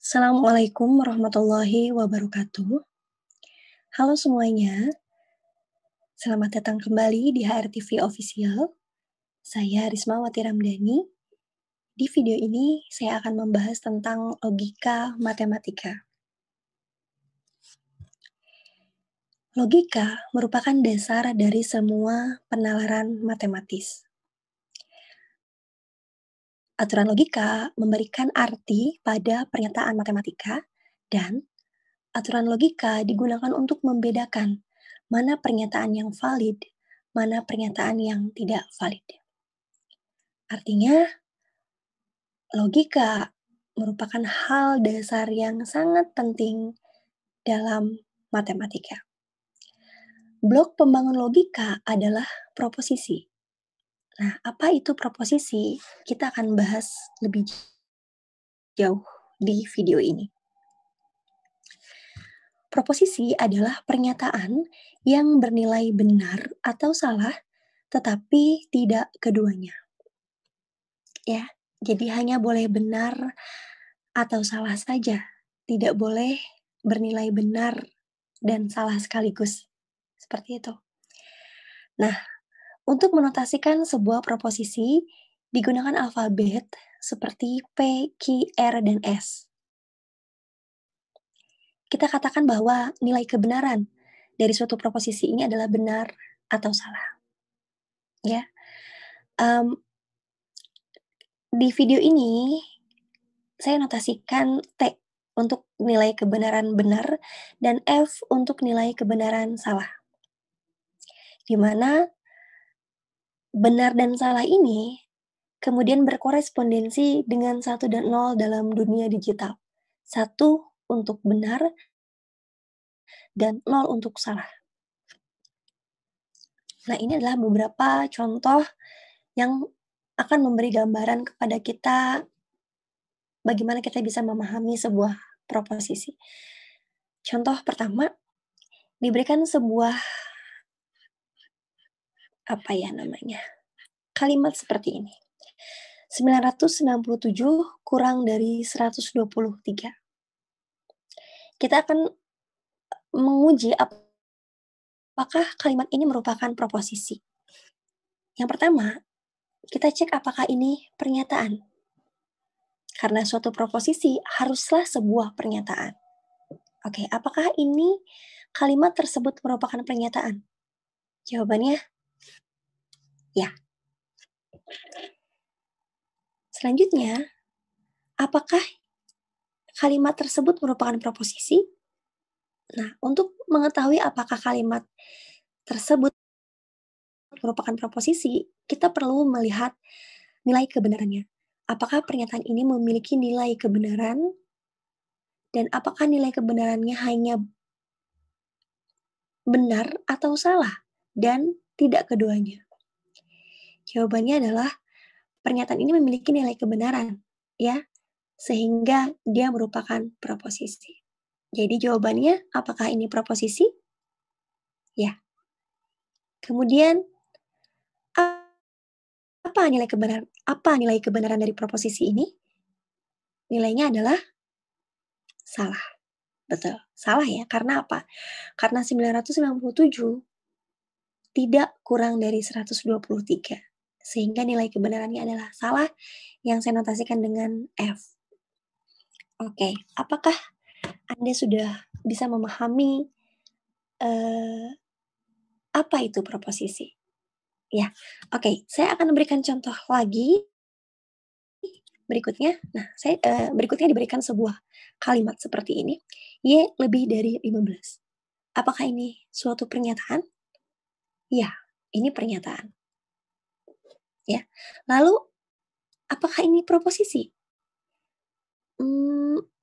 Assalamualaikum warahmatullahi wabarakatuh. Halo semuanya, selamat datang kembali di HRTV Official. Saya Rismawati Ramdhani. Di video ini saya akan membahas tentang logika matematika. Logika merupakan dasar dari semua penalaran matematis. Aturan logika memberikan arti pada pernyataan matematika dan aturan logika digunakan untuk membedakan mana pernyataan yang valid, mana pernyataan yang tidak valid. Artinya, logika merupakan hal dasar yang sangat penting dalam matematika. Blok pembangun logika adalah proposisi. Nah, apa itu proposisi? Kita akan bahas lebih jauh di video ini. Proposisi adalah pernyataan yang bernilai benar atau salah, tetapi tidak keduanya. Ya, jadi hanya boleh benar atau salah saja, tidak boleh bernilai benar dan salah sekaligus. Seperti itu. Nah, untuk menotasikan sebuah proposisi, digunakan alfabet seperti P, Q, R, dan S. Kita katakan bahwa nilai kebenaran dari suatu proposisi ini adalah benar atau salah. Ya, di video ini saya notasikan T untuk nilai kebenaran benar dan F untuk nilai kebenaran salah. Di mana benar dan salah ini kemudian berkorespondensi dengan 1 dan 0 dalam dunia digital. 1 untuk benar dan 0 untuk salah. Nah, ini adalah beberapa contoh yang akan memberi gambaran kepada kita bagaimana kita bisa memahami sebuah proposisi. Contoh pertama, diberikan sebuah kalimat seperti ini. 997 kurang dari 123. Kita akan menguji apakah kalimat ini merupakan proposisi. Yang pertama, kita cek apakah ini pernyataan. Karena suatu proposisi haruslah sebuah pernyataan. Oke, apakah ini kalimat tersebut merupakan pernyataan? Jawabannya, ya. Selanjutnya, apakah kalimat tersebut merupakan proposisi? Nah, untuk mengetahui apakah kalimat tersebut merupakan proposisi, kita perlu melihat nilai kebenarannya. Apakah pernyataan ini memiliki nilai kebenaran dan apakah nilai kebenarannya hanya benar atau salah dan tidak keduanya? Jawabannya adalah pernyataan ini memiliki nilai kebenaran, ya, sehingga dia merupakan proposisi. Jadi jawabannya, apakah ini proposisi? Ya. Kemudian, apa nilai kebenaran dari proposisi ini? Nilainya adalah salah. Betul, salah ya. Karena apa? Karena 997 tidak kurang dari 123. Sehingga nilai kebenarannya adalah salah yang saya notasikan dengan F. Oke, apakah Anda sudah bisa memahami apa itu proposisi? Ya, oke. Saya akan memberikan contoh lagi berikutnya. Nah, berikutnya diberikan sebuah kalimat seperti ini. Y lebih dari 15. Apakah ini suatu pernyataan? Ya, ini pernyataan. Ya. Lalu, apakah ini proposisi?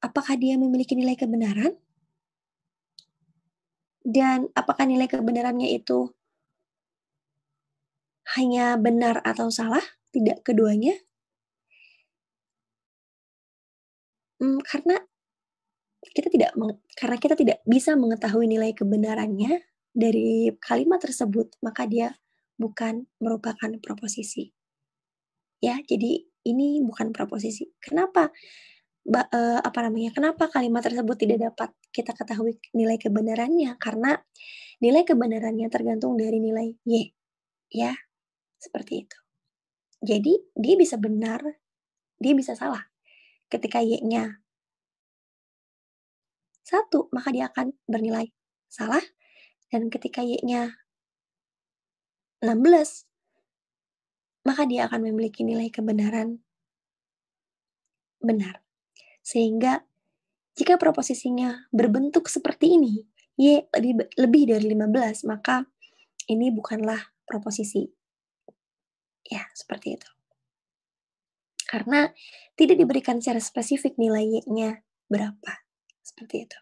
Apakah dia memiliki nilai kebenaran? Dan apakah nilai kebenarannya itu hanya benar atau salah, tidak keduanya? Karena kita tidak bisa mengetahui nilai kebenarannya dari kalimat tersebut, maka dia bukan merupakan proposisi. Ya, jadi ini bukan proposisi. Kenapa? kenapa kalimat tersebut tidak dapat kita ketahui nilai kebenarannya, karena nilai kebenarannya tergantung dari nilai Y, ya, seperti itu. Jadi dia bisa benar, dia bisa salah. Ketika Y-nya 1, maka dia akan bernilai salah, dan ketika Y-nya 16, maka dia akan memiliki nilai kebenaran benar. Sehingga jika proposisinya berbentuk seperti ini, Y lebih dari 15, maka ini bukanlah proposisi. Ya, seperti itu. Karena tidak diberikan secara spesifik nilai Y-nya berapa, seperti itu.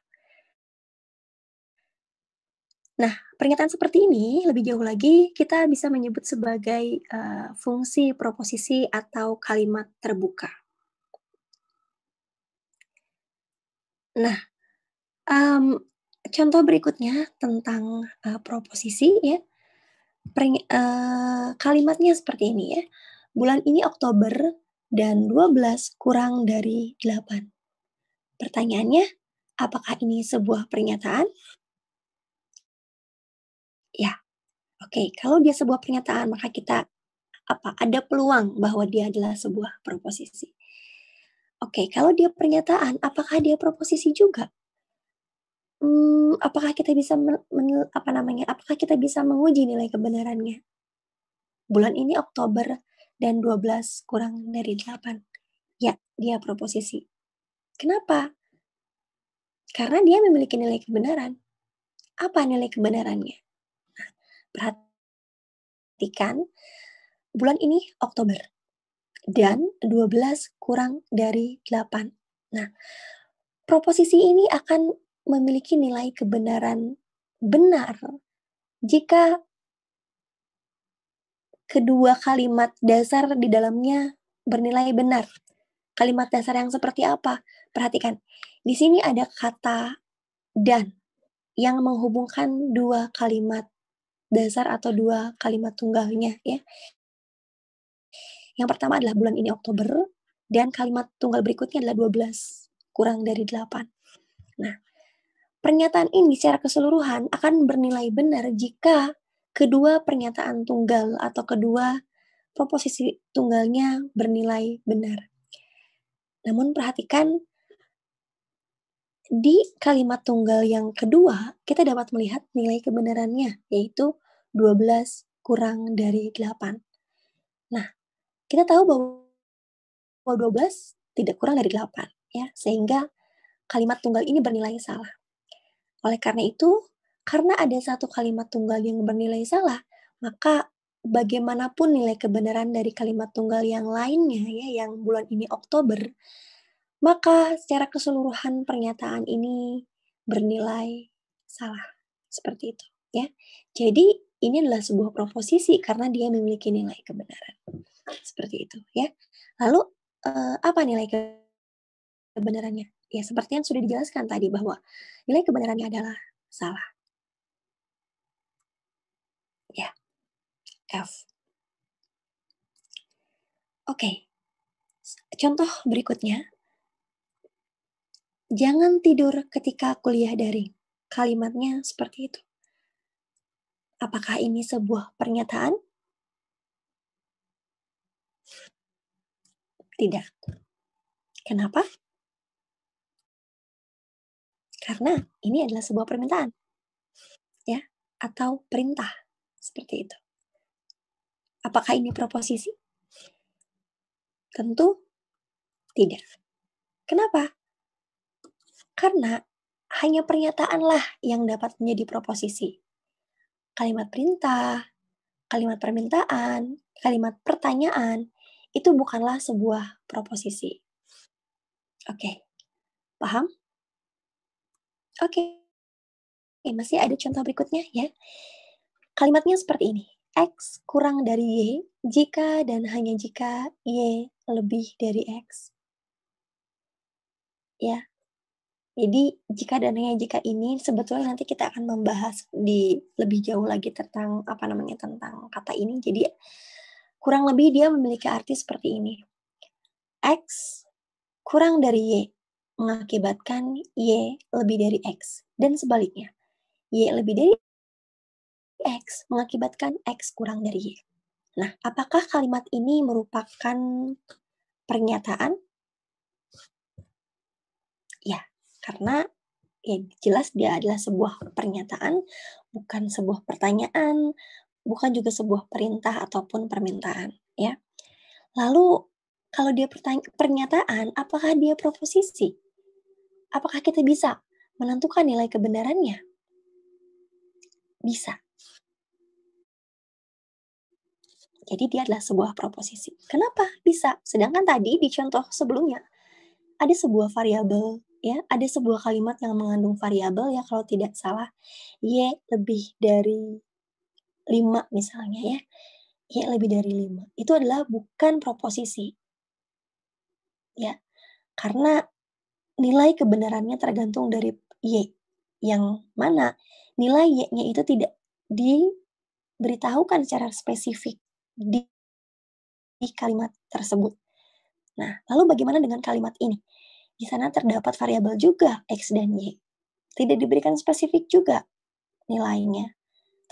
Nah, pernyataan seperti ini lebih jauh lagi kita bisa menyebut sebagai, fungsi proposisi atau kalimat terbuka. Nah, mmm, contoh berikutnya tentang, proposisi ya, kalimatnya seperti ini ya, "Bulan ini Oktober dan 12 kurang dari 8." Pertanyaannya, apakah ini sebuah pernyataan? Ya, oke. Kalau dia sebuah pernyataan, maka kita ada peluang bahwa dia adalah sebuah proposisi. Oke, kalau dia pernyataan, apakah dia proposisi juga? Apakah kita bisa apakah kita bisa menguji nilai kebenarannya? Bulan ini Oktober dan 12 kurang dari 8. Ya, dia proposisi. Kenapa? Karena dia memiliki nilai kebenaran. Apa nilai kebenarannya? Perhatikan, bulan ini Oktober dan 12 kurang dari 8. Nah, proposisi ini akan memiliki nilai kebenaran benar jika kedua kalimat dasar di dalamnya bernilai benar. Kalimat dasar yang seperti apa? Perhatikan, di sini ada kata "dan" yang menghubungkan dua kalimat dasar atau dua kalimat tunggalnya ya. Yang pertama adalah bulan ini Oktober, dan kalimat tunggal berikutnya adalah 12 kurang dari 8. Nah, pernyataan ini secara keseluruhan akan bernilai benar jika kedua pernyataan tunggal atau kedua proposisi tunggalnya bernilai benar. Namun perhatikan, di kalimat tunggal yang kedua, kita dapat melihat nilai kebenarannya, yaitu 12 kurang dari 8. Nah, kita tahu bahwa 12 tidak kurang dari 8, ya, sehingga kalimat tunggal ini bernilai salah. Oleh karena itu, karena ada satu kalimat tunggal yang bernilai salah, maka bagaimanapun nilai kebenaran dari kalimat tunggal yang lainnya ya, yang bulan ini Oktober, maka secara keseluruhan pernyataan ini bernilai salah. Seperti itu, ya. Jadi ini adalah sebuah proposisi karena dia memiliki nilai kebenaran. Seperti itu, ya. Lalu, apa nilai kebenarannya? Ya seperti yang sudah dijelaskan tadi bahwa nilai kebenarannya adalah salah, ya, F. Oke, contoh berikutnya, "Jangan tidur ketika kuliah daring." Kalimatnya seperti itu. Apakah ini sebuah pernyataan? Tidak. Kenapa? Karena ini adalah sebuah permintaan, ya, atau perintah, seperti itu. Apakah ini proposisi? Tentu tidak. Kenapa? Karena hanya pernyataanlah yang dapat menjadi proposisi. Kalimat perintah, kalimat permintaan, kalimat pertanyaan, itu bukanlah sebuah proposisi. Oke, paham? Oke, masih ada contoh berikutnya ya. Kalimatnya seperti ini, X kurang dari Y jika dan hanya jika Y lebih dari X. Ya, jadi jika dan hanya jika ini sebetulnya nanti kita akan membahas di lebih jauh lagi tentang tentang kata ini. Jadi kurang lebih dia memiliki arti seperti ini. X kurang dari Y mengakibatkan Y lebih dari X, dan sebaliknya, Y lebih dari X mengakibatkan X kurang dari Y. Nah, apakah kalimat ini merupakan pernyataan? Ya, karena ya jelas dia adalah sebuah pernyataan, bukan sebuah pertanyaan, bukan juga sebuah perintah ataupun permintaan, ya. Lalu kalau dia pernyataan, apakah dia proposisi? Apakah kita bisa menentukan nilai kebenarannya? Bisa. Jadi dia adalah sebuah proposisi. Kenapa bisa? Sedangkan tadi di contoh sebelumnya ada sebuah variabel, ya, ada sebuah kalimat yang mengandung variabel ya kalau tidak salah Y lebih dari 5 misalnya ya, Y lebih dari 5. Itu adalah bukan proposisi, ya. Karena nilai kebenarannya tergantung dari Y, yang mana nilai Y-nya itu tidak diberitahukan secara spesifik di kalimat tersebut. Nah, lalu bagaimana dengan kalimat ini? Di sana terdapat variabel juga X dan Y. Tidak diberikan spesifik juga nilainya.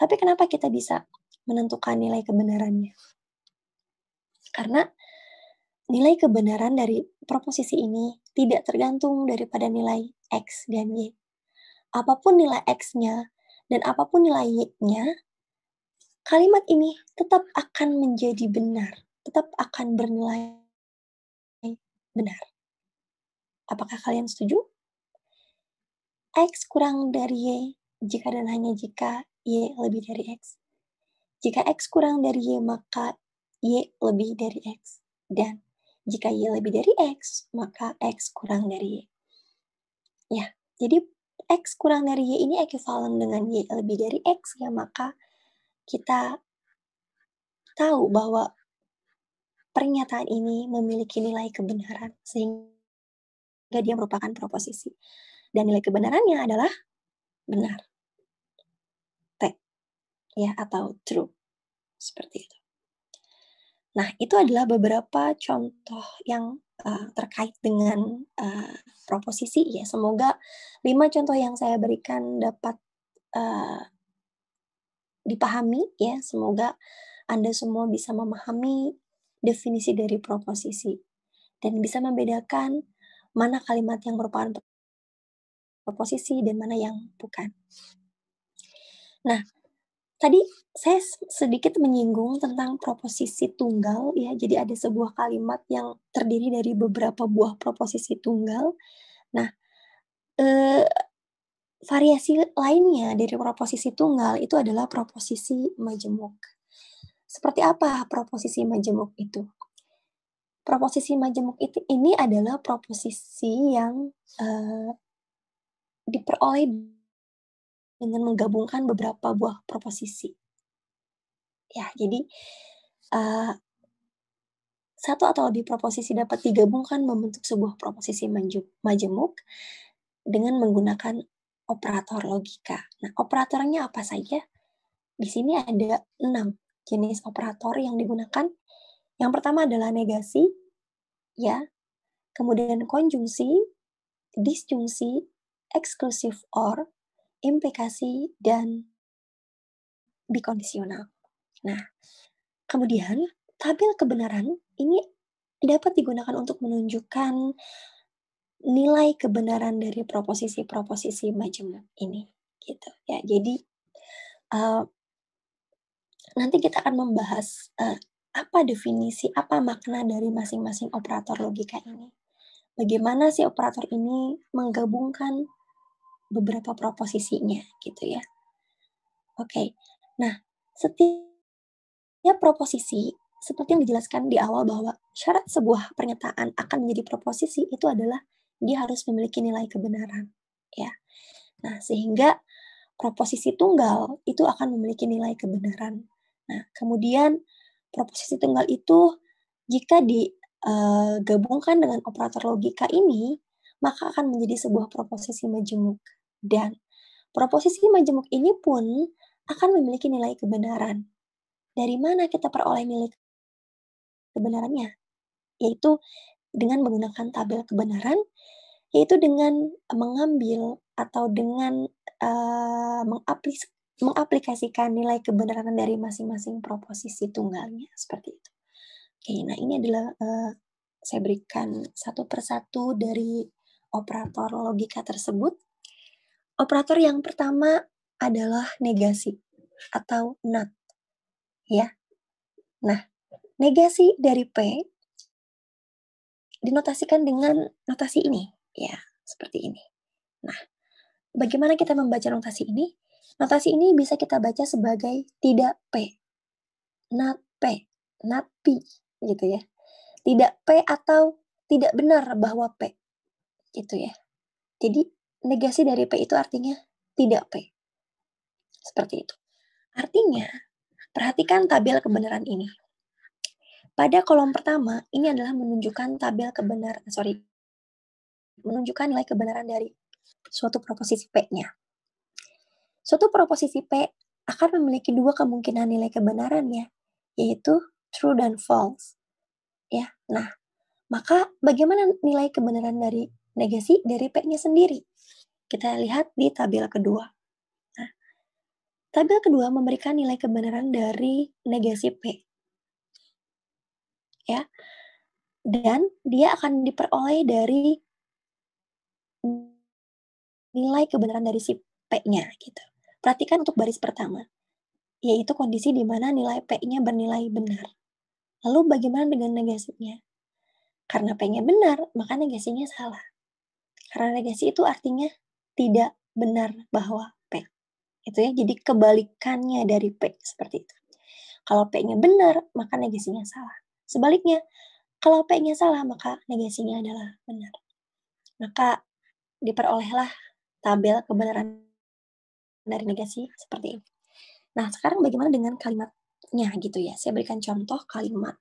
Tapi kenapa kita bisa menentukan nilai kebenarannya? Karena nilai kebenaran dari proposisi ini tidak tergantung daripada nilai X dan Y. Apapun nilai X-nya dan apapun nilai Y-nya, kalimat ini tetap akan menjadi benar, tetap akan bernilai benar. Apakah kalian setuju? X kurang dari Y jika dan hanya jika Y lebih dari X. Jika X kurang dari Y, maka Y lebih dari X. Dan jika Y lebih dari X, maka X kurang dari Y. Ya, jadi X kurang dari Y ini ekuivalen dengan Y lebih dari X ya, maka kita tahu bahwa pernyataan ini memiliki nilai kebenaran sehingga dia merupakan proposisi. Dan nilai kebenarannya adalah benar, T, ya, atau true, seperti itu. Nah, itu adalah beberapa contoh yang terkait dengan proposisi ya. Semoga 5 contoh yang saya berikan dapat uh, dipahami ya. Semoga Anda semua bisa memahami definisi dari proposisi dan bisa membedakan mana kalimat yang merupakan proposisi dan mana yang bukan. Nah, tadi saya sedikit menyinggung tentang proposisi tunggal ya, jadi ada sebuah kalimat yang terdiri dari beberapa buah proposisi tunggal. Nah, eee, variasi lainnya dari proposisi tunggal itu adalah proposisi majemuk. Seperti apa proposisi majemuk itu? Proposisi majemuk ini adalah proposisi yang, diperoleh dengan menggabungkan beberapa buah proposisi. Ya, jadi, eee, satu atau lebih proposisi dapat digabungkan membentuk sebuah proposisi majemuk dengan menggunakan operator logika. Nah, operatornya apa saja? Di sini ada 6 jenis operator yang digunakan. Yang pertama adalah negasi, ya, kemudian konjungsi, disjungsi, eksklusif or, implikasi, dan bikondisional. Nah, kemudian tabel kebenaran ini dapat digunakan untuk menunjukkan nilai kebenaran dari proposisi-proposisi majemuk ini, gitu ya. Jadi, eee, nanti kita akan membahas, apa definisi, apa makna dari masing-masing operator logika ini. Bagaimana si operator ini menggabungkan beberapa proposisinya, gitu ya. Oke. Nah, setiap proposisi, seperti yang dijelaskan di awal bahwa syarat sebuah pernyataan akan menjadi proposisi itu adalah dia harus memiliki nilai kebenaran, ya. Nah, sehingga proposisi tunggal itu akan memiliki nilai kebenaran. Nah, kemudian proposisi tunggal itu jika digabungkan dengan operator logika ini, maka akan menjadi sebuah proposisi majemuk. Dan proposisi majemuk ini pun akan memiliki nilai kebenaran. Dari mana kita peroleh nilai kebenarannya? Yaitu dengan menggunakan tabel kebenaran, yaitu dengan mengambil atau dengan, mengaplikasikan nilai kebenaran dari masing-masing proposisi tunggalnya, seperti itu. Oke, nah ini adalah, saya berikan satu persatu dari operator logika tersebut. Operator yang pertama adalah negasi atau not, ya. Nah, negasi dari P dinotasikan dengan notasi ini, ya, seperti ini. Nah, bagaimana kita membaca notasi ini? Notasi ini bisa kita baca sebagai tidak P, not P, not P, gitu ya. Tidak P atau tidak benar bahwa P, gitu ya. Jadi, negasi dari P itu artinya tidak P, seperti itu. Artinya, perhatikan tabel kebenaran ini. Pada kolom pertama, ini adalah menunjukkan menunjukkan nilai kebenaran dari suatu proposisi P-nya. Suatu proposisi P akan memiliki dua kemungkinan nilai kebenarannya, yaitu true dan false. Ya, nah, maka bagaimana nilai kebenaran dari negasi dari P-nya sendiri? Kita lihat di tabel kedua. Nah, tabel kedua memberikan nilai kebenaran dari negasi P. Ya, dan dia akan diperoleh dari nilai kebenaran dari si P-nya gitu. Perhatikan untuk baris pertama, yaitu kondisi di mana nilai P-nya bernilai benar. Lalu bagaimana dengan negasinya? Karena P-nya benar, maka negasinya salah. Karena negasi itu artinya tidak benar bahwa P. Itu ya, jadi kebalikannya dari P seperti itu. Kalau P-nya benar, maka negasinya salah. Sebaliknya, kalau P-nya salah, maka negasinya adalah benar. Maka diperolehlah tabel kebenaran dari negasi seperti ini. Nah, sekarang bagaimana dengan kalimatnya gitu ya? Saya berikan contoh kalimat.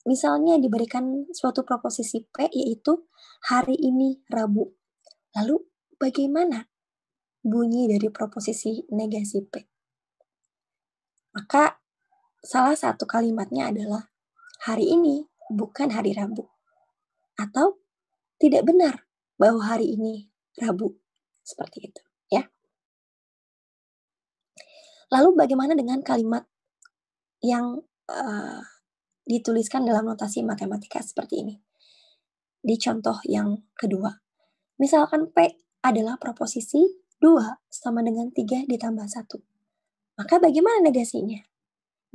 Misalnya diberikan suatu proposisi P yaitu hari ini Rabu. Lalu bagaimana bunyi dari proposisi negasi P? Maka salah satu kalimatnya adalah hari ini bukan hari Rabu. Atau tidak benar bahwa hari ini Rabu. Seperti itu, ya. Lalu bagaimana dengan kalimat yang dituliskan dalam notasi matematika seperti ini? Di contoh yang kedua. Misalkan P adalah proposisi 2 sama dengan 3 ditambah 1. Maka bagaimana negasinya?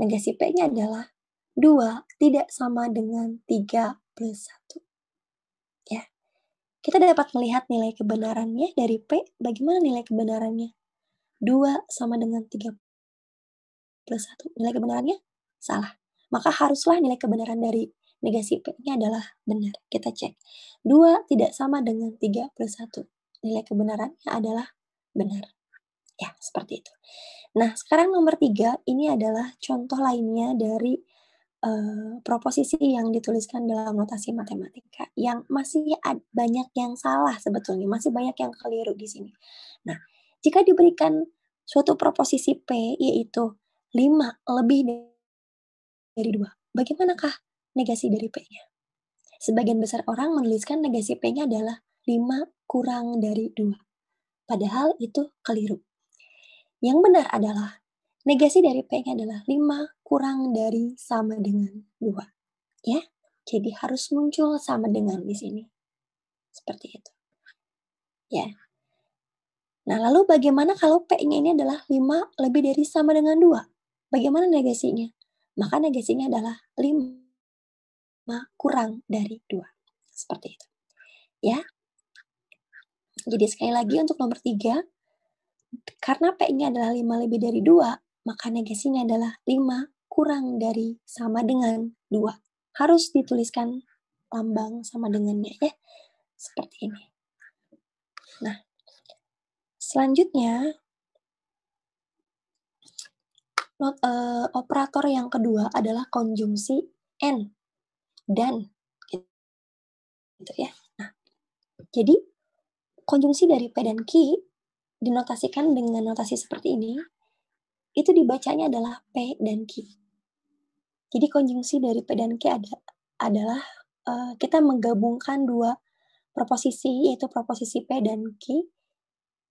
Negasi P-nya adalah 2 tidak sama dengan 3 plus 1. Ya. Kita dapat melihat nilai kebenarannya dari P. Bagaimana nilai kebenarannya? 2 sama dengan 3 plus 1. Nilai kebenarannya salah. Maka haruslah nilai kebenaran dari negasi P-nya adalah benar. Kita cek. 2 tidak sama dengan 3 plus 1. Nilai kebenarannya adalah benar. Ya, seperti itu. Nah, sekarang nomor 3, ini adalah contoh lainnya dari proposisi yang dituliskan dalam notasi matematika yang masih banyak yang salah sebetulnya, masih banyak yang keliru di sini. Nah, jika diberikan suatu proposisi P yaitu 5 lebih dari 2, bagaimanakah negasi dari P-nya? Sebagian besar orang menuliskan negasi P-nya adalah 5 kurang dari 2. Padahal itu keliru. Yang benar adalah negasi dari P-nya adalah 5 kurang dari sama dengan 2. Ya, jadi harus muncul sama dengan di sini. Seperti itu. Ya. Nah, lalu bagaimana kalau P-nya ini adalah 5 lebih dari sama dengan 2? Bagaimana negasinya? Maka negasinya adalah 5 kurang dari 2. Seperti itu. Ya. Jadi sekali lagi untuk nomor 3, karena P-nya adalah 5 lebih dari 2, maka negasinya adalah 5 kurang dari sama dengan 2. Harus dituliskan lambang sama dengannya ya. Seperti ini. Nah, selanjutnya operator yang kedua adalah konjungsi and, dan, gitu ya. Nah, jadi konjungsi dari P dan Q dinotasikan dengan notasi seperti ini, itu dibacanya adalah P dan Q. Jadi konjungsi dari P dan Q ada adalah, kita menggabungkan 2 proposisi, yaitu proposisi P dan Q,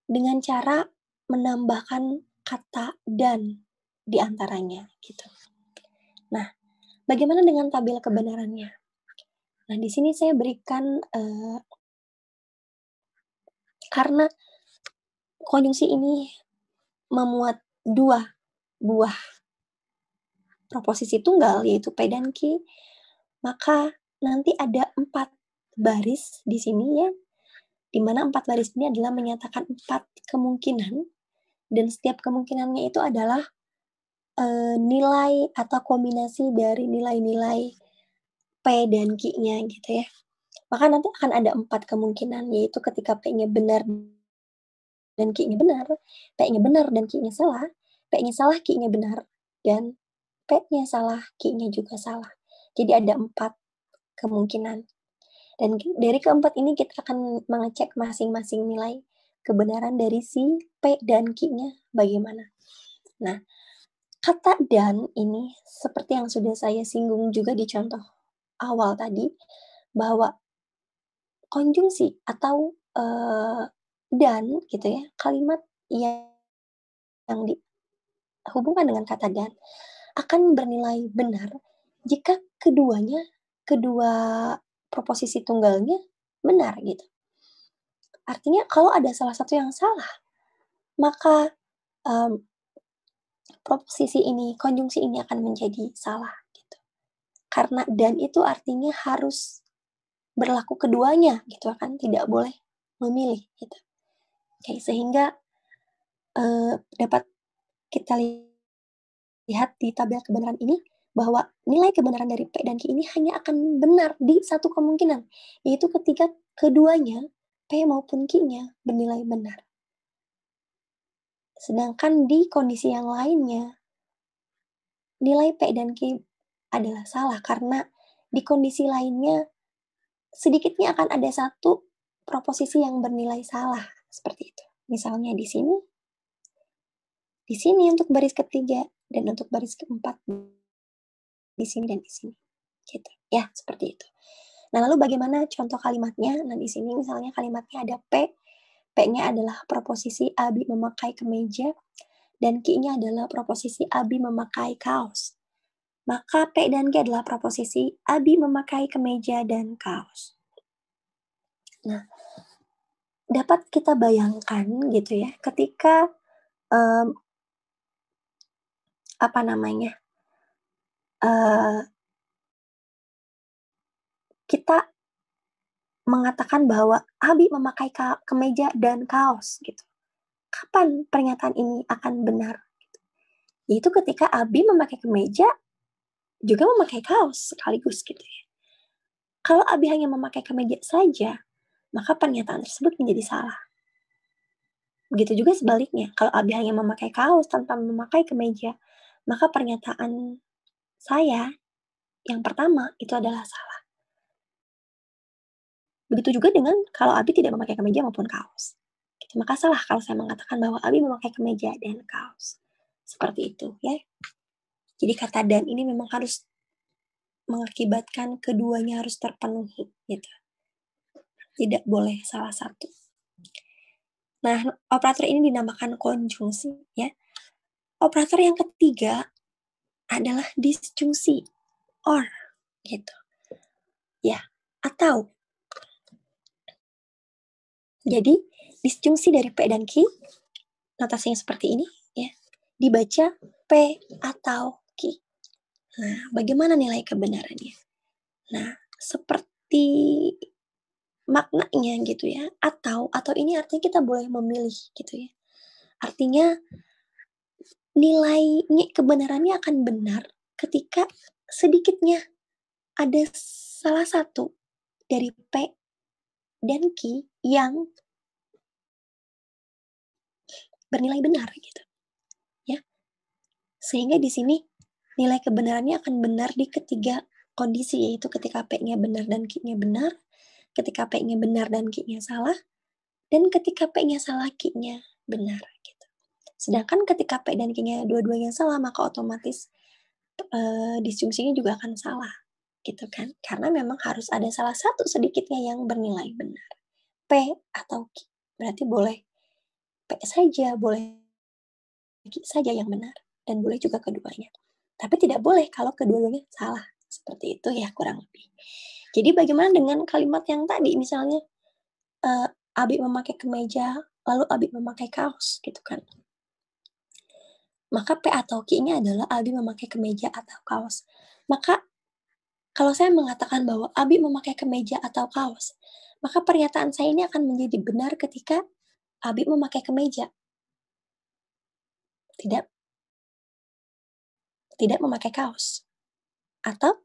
dengan cara menambahkan kata "dan" di antaranya, gitu. Nah, bagaimana dengan tabel kebenarannya? Nah, di sini saya berikan, karena konjungsi ini memuat 2 buah proposisi tunggal, yaitu P dan Q, maka nanti ada 4 baris di sini ya, di mana 4 baris ini adalah menyatakan 4 kemungkinan, dan setiap kemungkinannya itu adalah, nilai atau kombinasi dari nilai-nilai P dan Q-nya gitu ya. Maka nanti akan ada 4 kemungkinan, yaitu ketika P-nya benar dan Q-nya benar, P-nya benar dan Q-nya salah, P-nya salah, Q-nya benar, dan P-nya salah, Q-nya juga salah. Jadi ada 4 kemungkinan. Dan dari keempat ini kita akan mengecek masing-masing nilai kebenaran dari si P dan Q-nya bagaimana. Nah, kata "dan" ini seperti yang sudah saya singgung juga di contoh awal tadi, bahwa konjungsi atau, "dan" gitu ya, kalimat yang dihubungkan dengan kata "dan" akan bernilai benar jika kedua proposisi tunggalnya benar gitu. Artinya kalau ada salah satu yang salah, maka, mmm, proposisi ini, konjungsi ini akan menjadi salah gitu. Karena "dan" itu artinya harus berlaku keduanya gitu kan, tidak boleh memilih gitu. Oke, sehingga, dapat kita lihat di tabel kebenaran ini, bahwa nilai kebenaran dari P dan Q ini hanya akan benar di satu kemungkinan, yaitu ketika keduanya, P maupun Q-nya bernilai benar. Sedangkan di kondisi yang lainnya, nilai P dan Q adalah salah karena di kondisi lainnya sedikitnya akan ada satu proposisi yang bernilai salah, seperti itu. Misalnya di sini untuk baris ketiga, dan untuk baris keempat di sini dan di sini, gitu. Ya, seperti itu. Nah, lalu bagaimana contoh kalimatnya? Nah, di sini misalnya kalimatnya ada P, P-nya adalah proposisi Abi memakai kemeja, dan Q-nya adalah proposisi Abi memakai kaos. Maka P dan Q adalah proposisi Abi memakai kemeja dan kaos. Nah, dapat kita bayangkan gitu ya, ketika, mmm, apa namanya, eee, kita mengatakan bahwa Abi memakai kemeja dan kaos gitu. Kapan pernyataan ini akan benar? Yaitu ketika Abi memakai kemeja, juga memakai kaos sekaligus gitu ya. Kalau Abi hanya memakai kemeja saja, maka pernyataan tersebut menjadi salah. Begitu juga sebaliknya, kalau Abi hanya memakai kaos tanpa memakai kemeja, maka pernyataan saya yang pertama itu adalah salah. Begitu juga dengan kalau Abi tidak memakai kemeja maupun kaos. Gitu, maka salah kalau saya mengatakan bahwa Abi memakai kemeja dan kaos. Seperti itu ya. Jadi kata "dan" ini memang harus mengakibatkan keduanya harus terpenuhi gitu. Tidak boleh salah satu. Nah, operator ini dinamakan konjungsi ya. Operator yang ketiga adalah disjungsi or gitu. Ya, atau jadi disjungsi dari P dan Q, notasinya seperti ini ya. Dibaca P atau Q. Nah, bagaimana nilai kebenarannya? Nah, seperti maknanya gitu ya, atau ini artinya kita boleh memilih gitu ya. Artinya nilainya kebenarannya akan benar ketika sedikitnya ada salah satu dari P dan Q yang bernilai benar gitu ya. Sehingga di sini nilai kebenarannya akan benar di ketiga kondisi, yaitu ketika P-nya benar dan Q-nya benar, ketika P-nya benar dan Q-nya salah, dan ketika P-nya salah, Q-nya benar gitu. Sedangkan ketika P dan Q-nya dua-duanya salah, maka otomatis disjungsinya juga akan salah gitu kan. Karena memang harus ada salah satu sedikitnya yang bernilai benar. P atau Q. Berarti boleh P saja, boleh Q saja yang benar, dan boleh juga keduanya. Tapi tidak boleh kalau kedua-duanya salah. Seperti itu ya kurang lebih. Jadi bagaimana dengan kalimat yang tadi misalnya, eee, Abi memakai kemeja, lalu Abi memakai kaos gitu kan. Maka P atau Q-nya adalah Abi memakai kemeja atau kaos. Maka kalau saya mengatakan bahwa Abi memakai kemeja atau kaos, maka pernyataan saya ini akan menjadi benar ketika Abi memakai kemeja, tidak tidak memakai kaos. Atau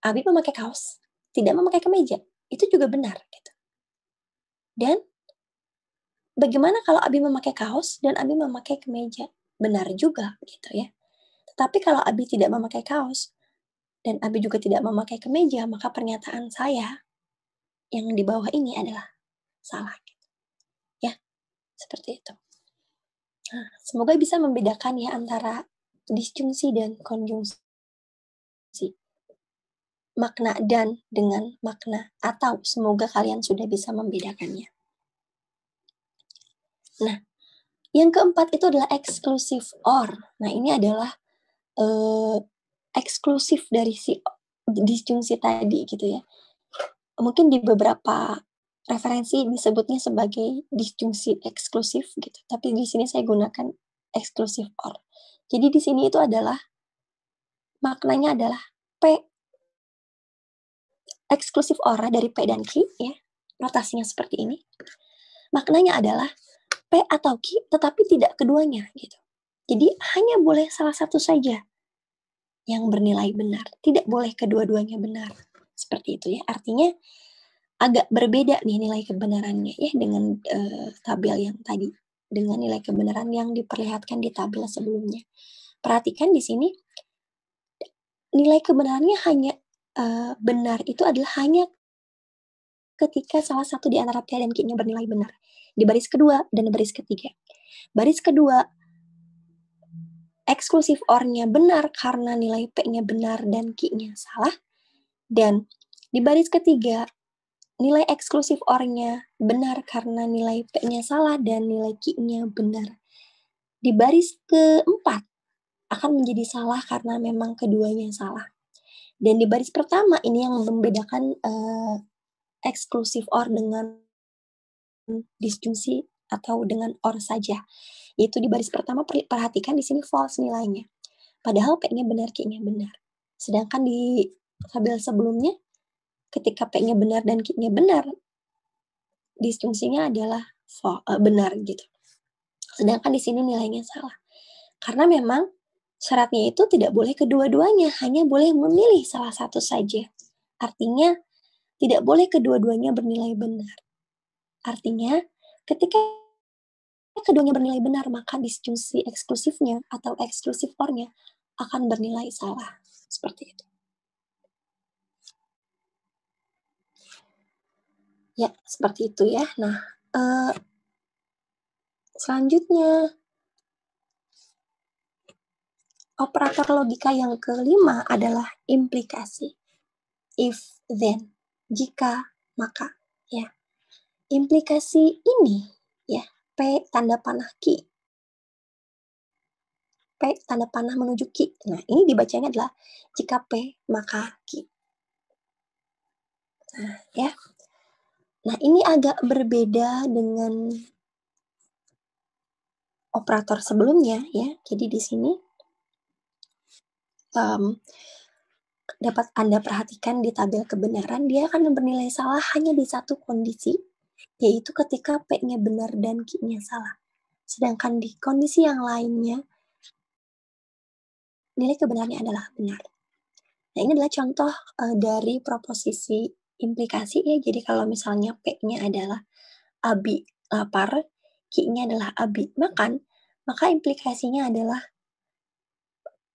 Abi memakai kaos, tidak memakai kemeja, itu juga benar gitu. Dan bagaimana kalau Abi memakai kaos dan Abi memakai kemeja? Benar juga gitu ya. Tetapi kalau Abi tidak memakai kaos dan Abi juga tidak memakai kemeja, maka pernyataan saya yang di bawah ini adalah salah gitu. Ya, seperti itu. Nah, semoga bisa membedakan ya antara disjungsi dan konjungsi. Makna dan dengan makna atau semoga kalian sudah bisa membedakannya. Nah, yang keempat itu adalah exclusive or. Nah, ini adalah eksklusif dari si disjungsi tadi gitu ya. Mungkin di beberapa referensi disebutnya sebagai disjungsi eksklusif gitu, tapi di sini saya gunakan exclusive or. Jadi di sini itu adalah maknanya adalah P eksklusif or dari P dan Q ya. Notasinya seperti ini. Maknanya adalah P atau Q tetapi tidak keduanya gitu. Jadi hanya boleh salah satu saja yang bernilai benar, tidak boleh kedua-duanya benar. Seperti itu ya. Artinya agak berbeda nih nilai kebenarannya ya dengan tabel yang tadi, dengan nilai kebenaran yang diperlihatkan di tabel sebelumnya. Perhatikan di sini nilai kebenarannya hanya benar itu adalah hanya ketika salah satu di antara P dan Q-nya bernilai benar. Di baris kedua dan di baris ketiga. Baris kedua eksklusif or-nya benar karena nilai P-nya benar dan Q-nya salah. Dan di baris ketiga, nilai eksklusif or-nya benar karena nilai P-nya salah dan nilai Q-nya benar. Di baris keempat, akan menjadi salah karena memang keduanya salah. Dan di baris pertama, ini yang membedakan eksklusif or dengan disjungsi atau dengan or saja. Yaitu di baris pertama perhatikan di sini false nilainya. Padahal P-nya benar, Q-nya benar. Sedangkan di tabel sebelumnya, ketika P-nya benar dan Q-nya benar, disjungsinya adalah benar gitu. Sedangkan di sini nilainya salah. Karena memang syaratnya itu tidak boleh kedua-duanya, hanya boleh memilih salah satu saja. Artinya tidak boleh kedua-duanya bernilai benar. Artinya ketika keduanya bernilai benar, maka disjungsi eksklusifnya atau eksklusif or-nya akan bernilai salah. Seperti itu. Ya, seperti itu ya. Nah, selanjutnya operator logika yang kelima adalah implikasi. If, then, jika, maka, ya. Implikasi ini, ya, P tanda panah Q. P tanda panah menuju Q. Nah, ini dibacanya adalah jika P, maka Q. Nah, ya. Nah, ini agak berbeda dengan operator sebelumnya, ya. Jadi di sini dapat Anda perhatikan di tabel kebenaran, dia akan bernilai salah hanya di satu kondisi, yaitu ketika P-nya benar dan Q-nya salah. Sedangkan di kondisi yang lainnya, nilai kebenarannya adalah benar. Nah, ini adalah contoh dari proposisi implikasi ya. Jadi kalau misalnya P-nya adalah Abi lapar, Q-nya adalah Abi makan, maka implikasinya adalah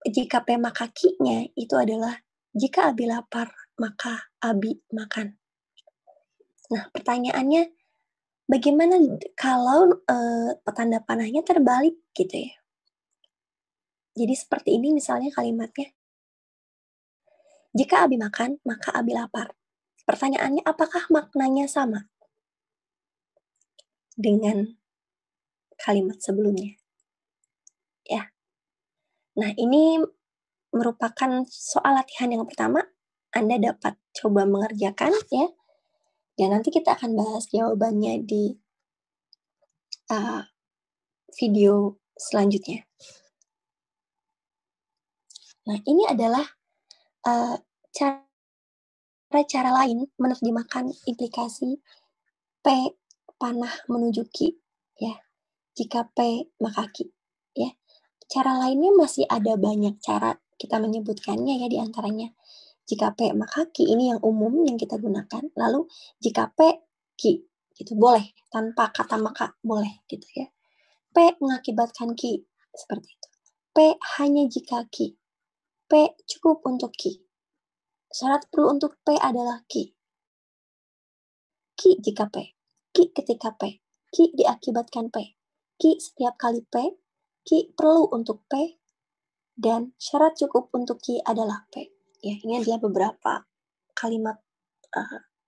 jika P maka Q-nya itu adalah jika Abi lapar, maka Abi makan. Nah, pertanyaannya bagaimana kalau tanda panahnya terbalik gitu ya? Jadi seperti ini misalnya kalimatnya. Jika Abi makan, maka Abi lapar. Pertanyaannya, apakah maknanya sama dengan kalimat sebelumnya? Ya. Nah, ini merupakan soal latihan yang pertama. Anda dapat coba mengerjakan ya. Dan nanti kita akan bahas jawabannya di video selanjutnya. Nah, ini adalah cara lain menerjemahkan implikasi P panah menuju Ki, ya. Jika P maka Ki, ya. Cara lainnya masih ada banyak cara kita menyebutkannya ya, di antaranya jika P maka Ki, ini yang umum yang kita gunakan. Lalu jika P Ki, gitu boleh tanpa kata maka, boleh gitu ya. P mengakibatkan Ki, seperti itu. P hanya jika Ki. P cukup untuk Ki. Syarat perlu untuk P adalah Ki. Ki jika P. Ki ketika P. Ki diakibatkan P. Ki setiap kali P. Ki perlu untuk P. Dan syarat cukup untuk Ki adalah P. Ya, ini adalah beberapa kalimat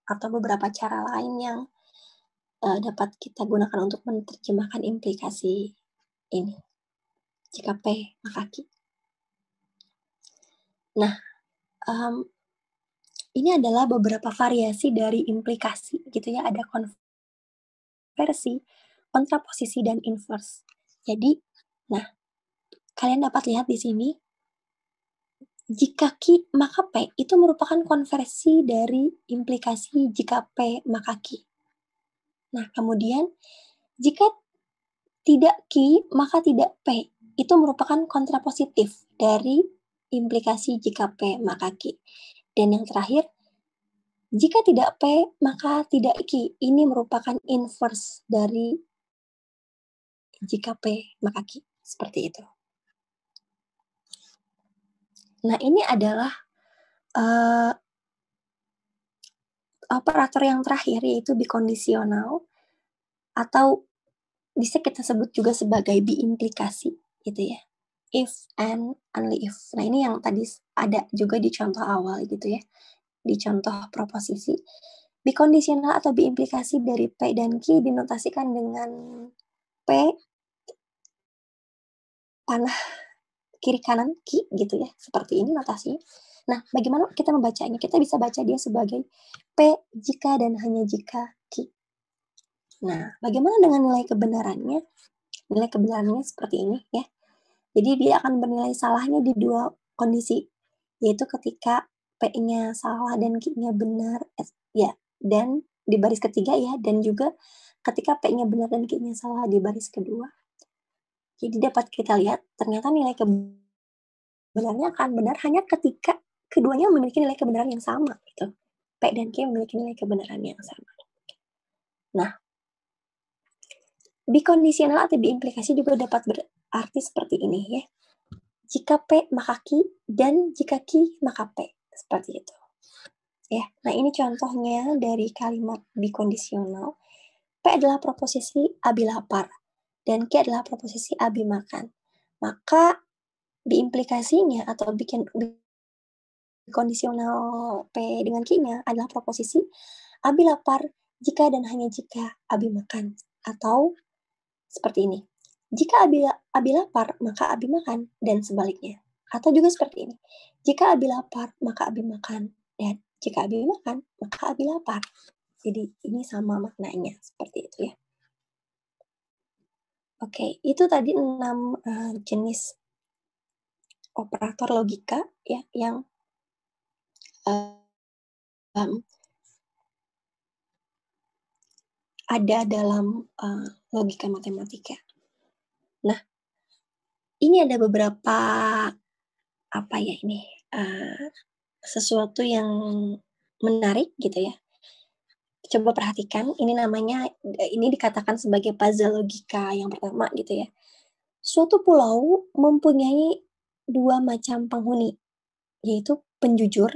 atau beberapa cara lain yang dapat kita gunakan untuk menerjemahkan implikasi ini. Jika P maka Ki. Nah, ini adalah beberapa variasi dari implikasi gitu ya. Ada konversi, kontraposisi, dan inverse. Jadi, nah, kalian dapat lihat di sini, jika Ki maka P itu merupakan konversi dari implikasi jika P maka Ki. Nah, kemudian jika tidak Ki maka tidak P itu merupakan kontrapositif dari implikasi jika P maka Ki. Dan yang terakhir, jika tidak P maka tidak Ki. Ini merupakan inverse dari jika P maka Ki. Seperti itu. Nah, ini adalah operator yang terakhir, yaitu bikondisional, atau bisa kita sebut juga sebagai biimplikasi, gitu ya. If and only if. Nah, ini yang tadi ada juga di contoh awal gitu ya, di contoh proposisi. Bikondisional atau biimplikasi dari P dan Q dinotasikan dengan P panah kiri kanan Q gitu ya, seperti ini notasinya. Nah, bagaimana kita membacanya? Kita bisa baca dia sebagai P jika dan hanya jika Q. Nah, bagaimana dengan nilai kebenarannya? Nilai kebenarannya seperti ini ya. Jadi dia akan bernilai salahnya di dua kondisi, yaitu ketika P-nya salah dan Q-nya benar, ya, dan di baris ketiga ya, dan juga ketika P-nya benar dan Q-nya salah di baris kedua. Jadi dapat kita lihat, ternyata nilai kebenarannya akan benar hanya ketika keduanya memiliki nilai kebenaran yang sama, gitu. P dan Q memiliki nilai kebenaran yang sama. Nah, bikondisional atau biimplikasi juga dapat berarti seperti ini ya. Jika P maka Q dan jika Q maka P. Seperti itu. Ya, nah ini contohnya dari kalimat bikondisional. P adalah proposisi Abi lapar dan Q adalah proposisi Abi makan. Maka biimplikasinya atau bikondisional P dengan Q-nya adalah proposisi Abi lapar jika dan hanya jika Abi makan. Atau seperti ini. Jika Abi lapar, maka Abi makan, dan sebaliknya. Atau juga seperti ini. Jika Abi lapar, maka Abi makan, dan jika Abi makan, maka Abi lapar. Jadi ini sama maknanya, seperti itu ya. Oke, itu tadi 6 jenis operator logika ya yang ada dalam logika matematika. Nah, ini ada beberapa sesuatu yang menarik gitu ya. Coba perhatikan, ini dikatakan sebagai puzzle logika yang pertama gitu ya. Suatu pulau mempunyai 2 macam penghuni, yaitu penjujur,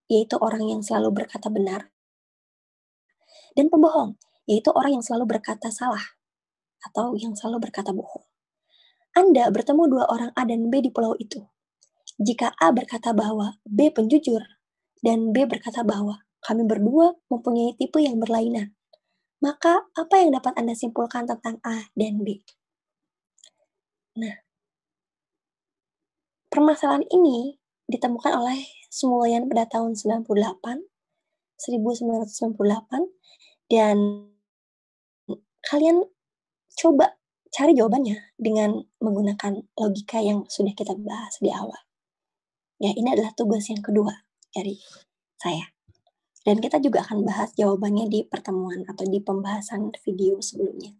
yaitu orang yang selalu berkata benar, dan pembohong, yaitu orang yang selalu berkata salah, atau yang selalu berkata bohong. Anda bertemu 2 orang A dan B di pulau itu. Jika A berkata bahwa B penjujur, dan B berkata bahwa kami berdua mempunyai tipe yang berlainan, maka apa yang dapat Anda simpulkan tentang A dan B? Nah, permasalahan ini ditemukan oleh Smulyan pada tahun 1998, dan kalian coba cari jawabannya dengan menggunakan logika yang sudah kita bahas di awal. Ya, ini adalah tugas yang kedua dari saya. Dan kita juga akan bahas jawabannya di pertemuan atau di pembahasan video sebelumnya.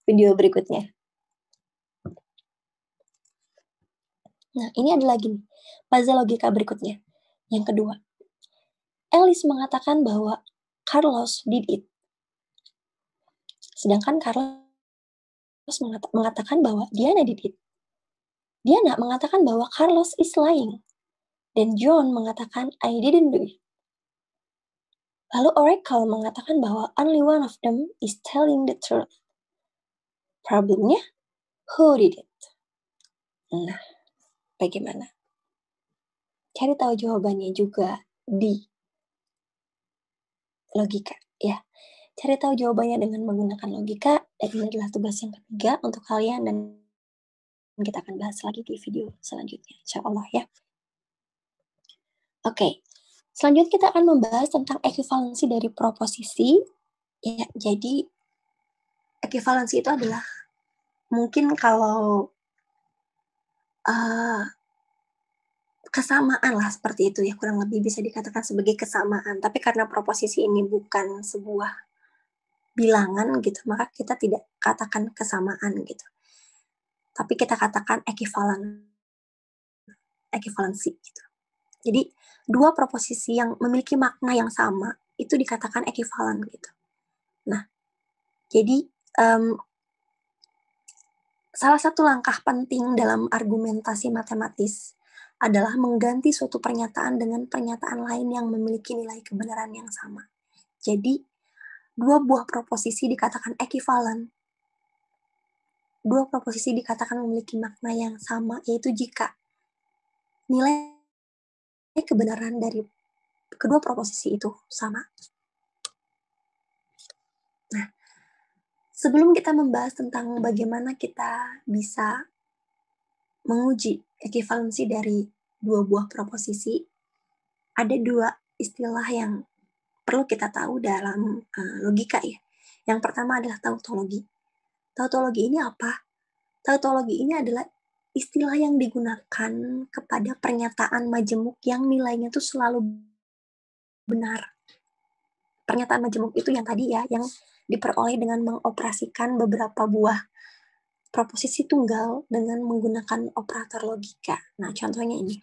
Video berikutnya. Nah, ini ada lagi nih, puzzle logika berikutnya. Yang kedua, Alice mengatakan bahwa Carlos did it. Sedangkan Carlos mengatakan bahwa Diana did it. Diana mengatakan bahwa Carlos is lying. Dan John mengatakan I didn't do it. Lalu Oracle mengatakan bahwa only one of them is telling the truth. Problemnya, who did it? Nah, bagaimana? Cari tahu jawabannya juga di logika, ya. Cari tahu jawabannya dengan menggunakan logika, dan ini adalah tugas yang ketiga untuk kalian, dan kita akan bahas lagi di video selanjutnya, insya Allah ya. Oke, selanjutnya kita akan membahas tentang ekivalensi dari proposisi. Ya, jadi ekivalensi itu adalah mungkin kalau kesamaan lah seperti itu ya, kurang lebih bisa dikatakan sebagai kesamaan. Tapi karena proposisi ini bukan sebuah bilangan gitu, maka kita tidak katakan kesamaan gitu. Tapi kita katakan ekivalensi gitu. Jadi dua proposisi yang memiliki makna yang sama itu dikatakan ekivalen gitu. Nah, jadi salah satu langkah penting dalam argumentasi matematis adalah mengganti suatu pernyataan dengan pernyataan lain yang memiliki nilai kebenaran yang sama. Jadi, dua buah proposisi dikatakan ekivalen. Dua proposisi dikatakan memiliki makna yang sama, yaitu jika nilai kebenaran dari kedua proposisi itu sama. Nah, sebelum kita membahas tentang bagaimana kita bisa menguji ekivalensi dari dua buah proposisi, ada dua istilah yang perlu kita tahu dalam logika ya. Yang pertama adalah tautologi. Tautologi ini apa? Tautologi ini adalah istilah yang digunakan kepada pernyataan majemuk yang nilainya itu selalu benar. Pernyataan majemuk itu yang tadi ya, yang diperoleh dengan mengoperasikan beberapa buah proposisi tunggal dengan menggunakan operator logika. Nah, contohnya ini.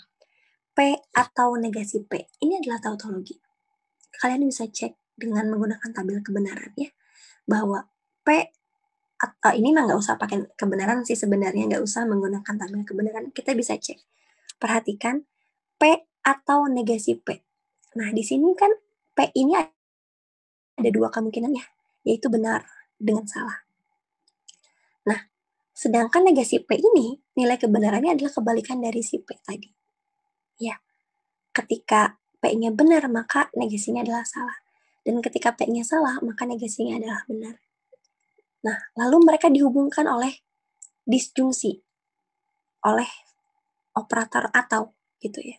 P atau negasi P. Ini adalah tautologi. Kalian bisa cek dengan menggunakan tabel kebenaran ya, bahwa P atau ini mah nggak usah pakai kebenaran sih sebenarnya, nggak usah menggunakan tabel kebenaran, kita bisa cek. Perhatikan P atau negasi P. Nah, di sini kan P ini ada dua kemungkinan ya, yaitu benar dengan salah. Nah, sedangkan negasi P ini, nilai kebenarannya adalah kebalikan dari si P tadi. Ya, ketika P-nya benar, maka negasinya adalah salah. Dan ketika P-nya salah, maka negasinya adalah benar. Nah, lalu mereka dihubungkan oleh disjungsi, oleh operator atau gitu ya.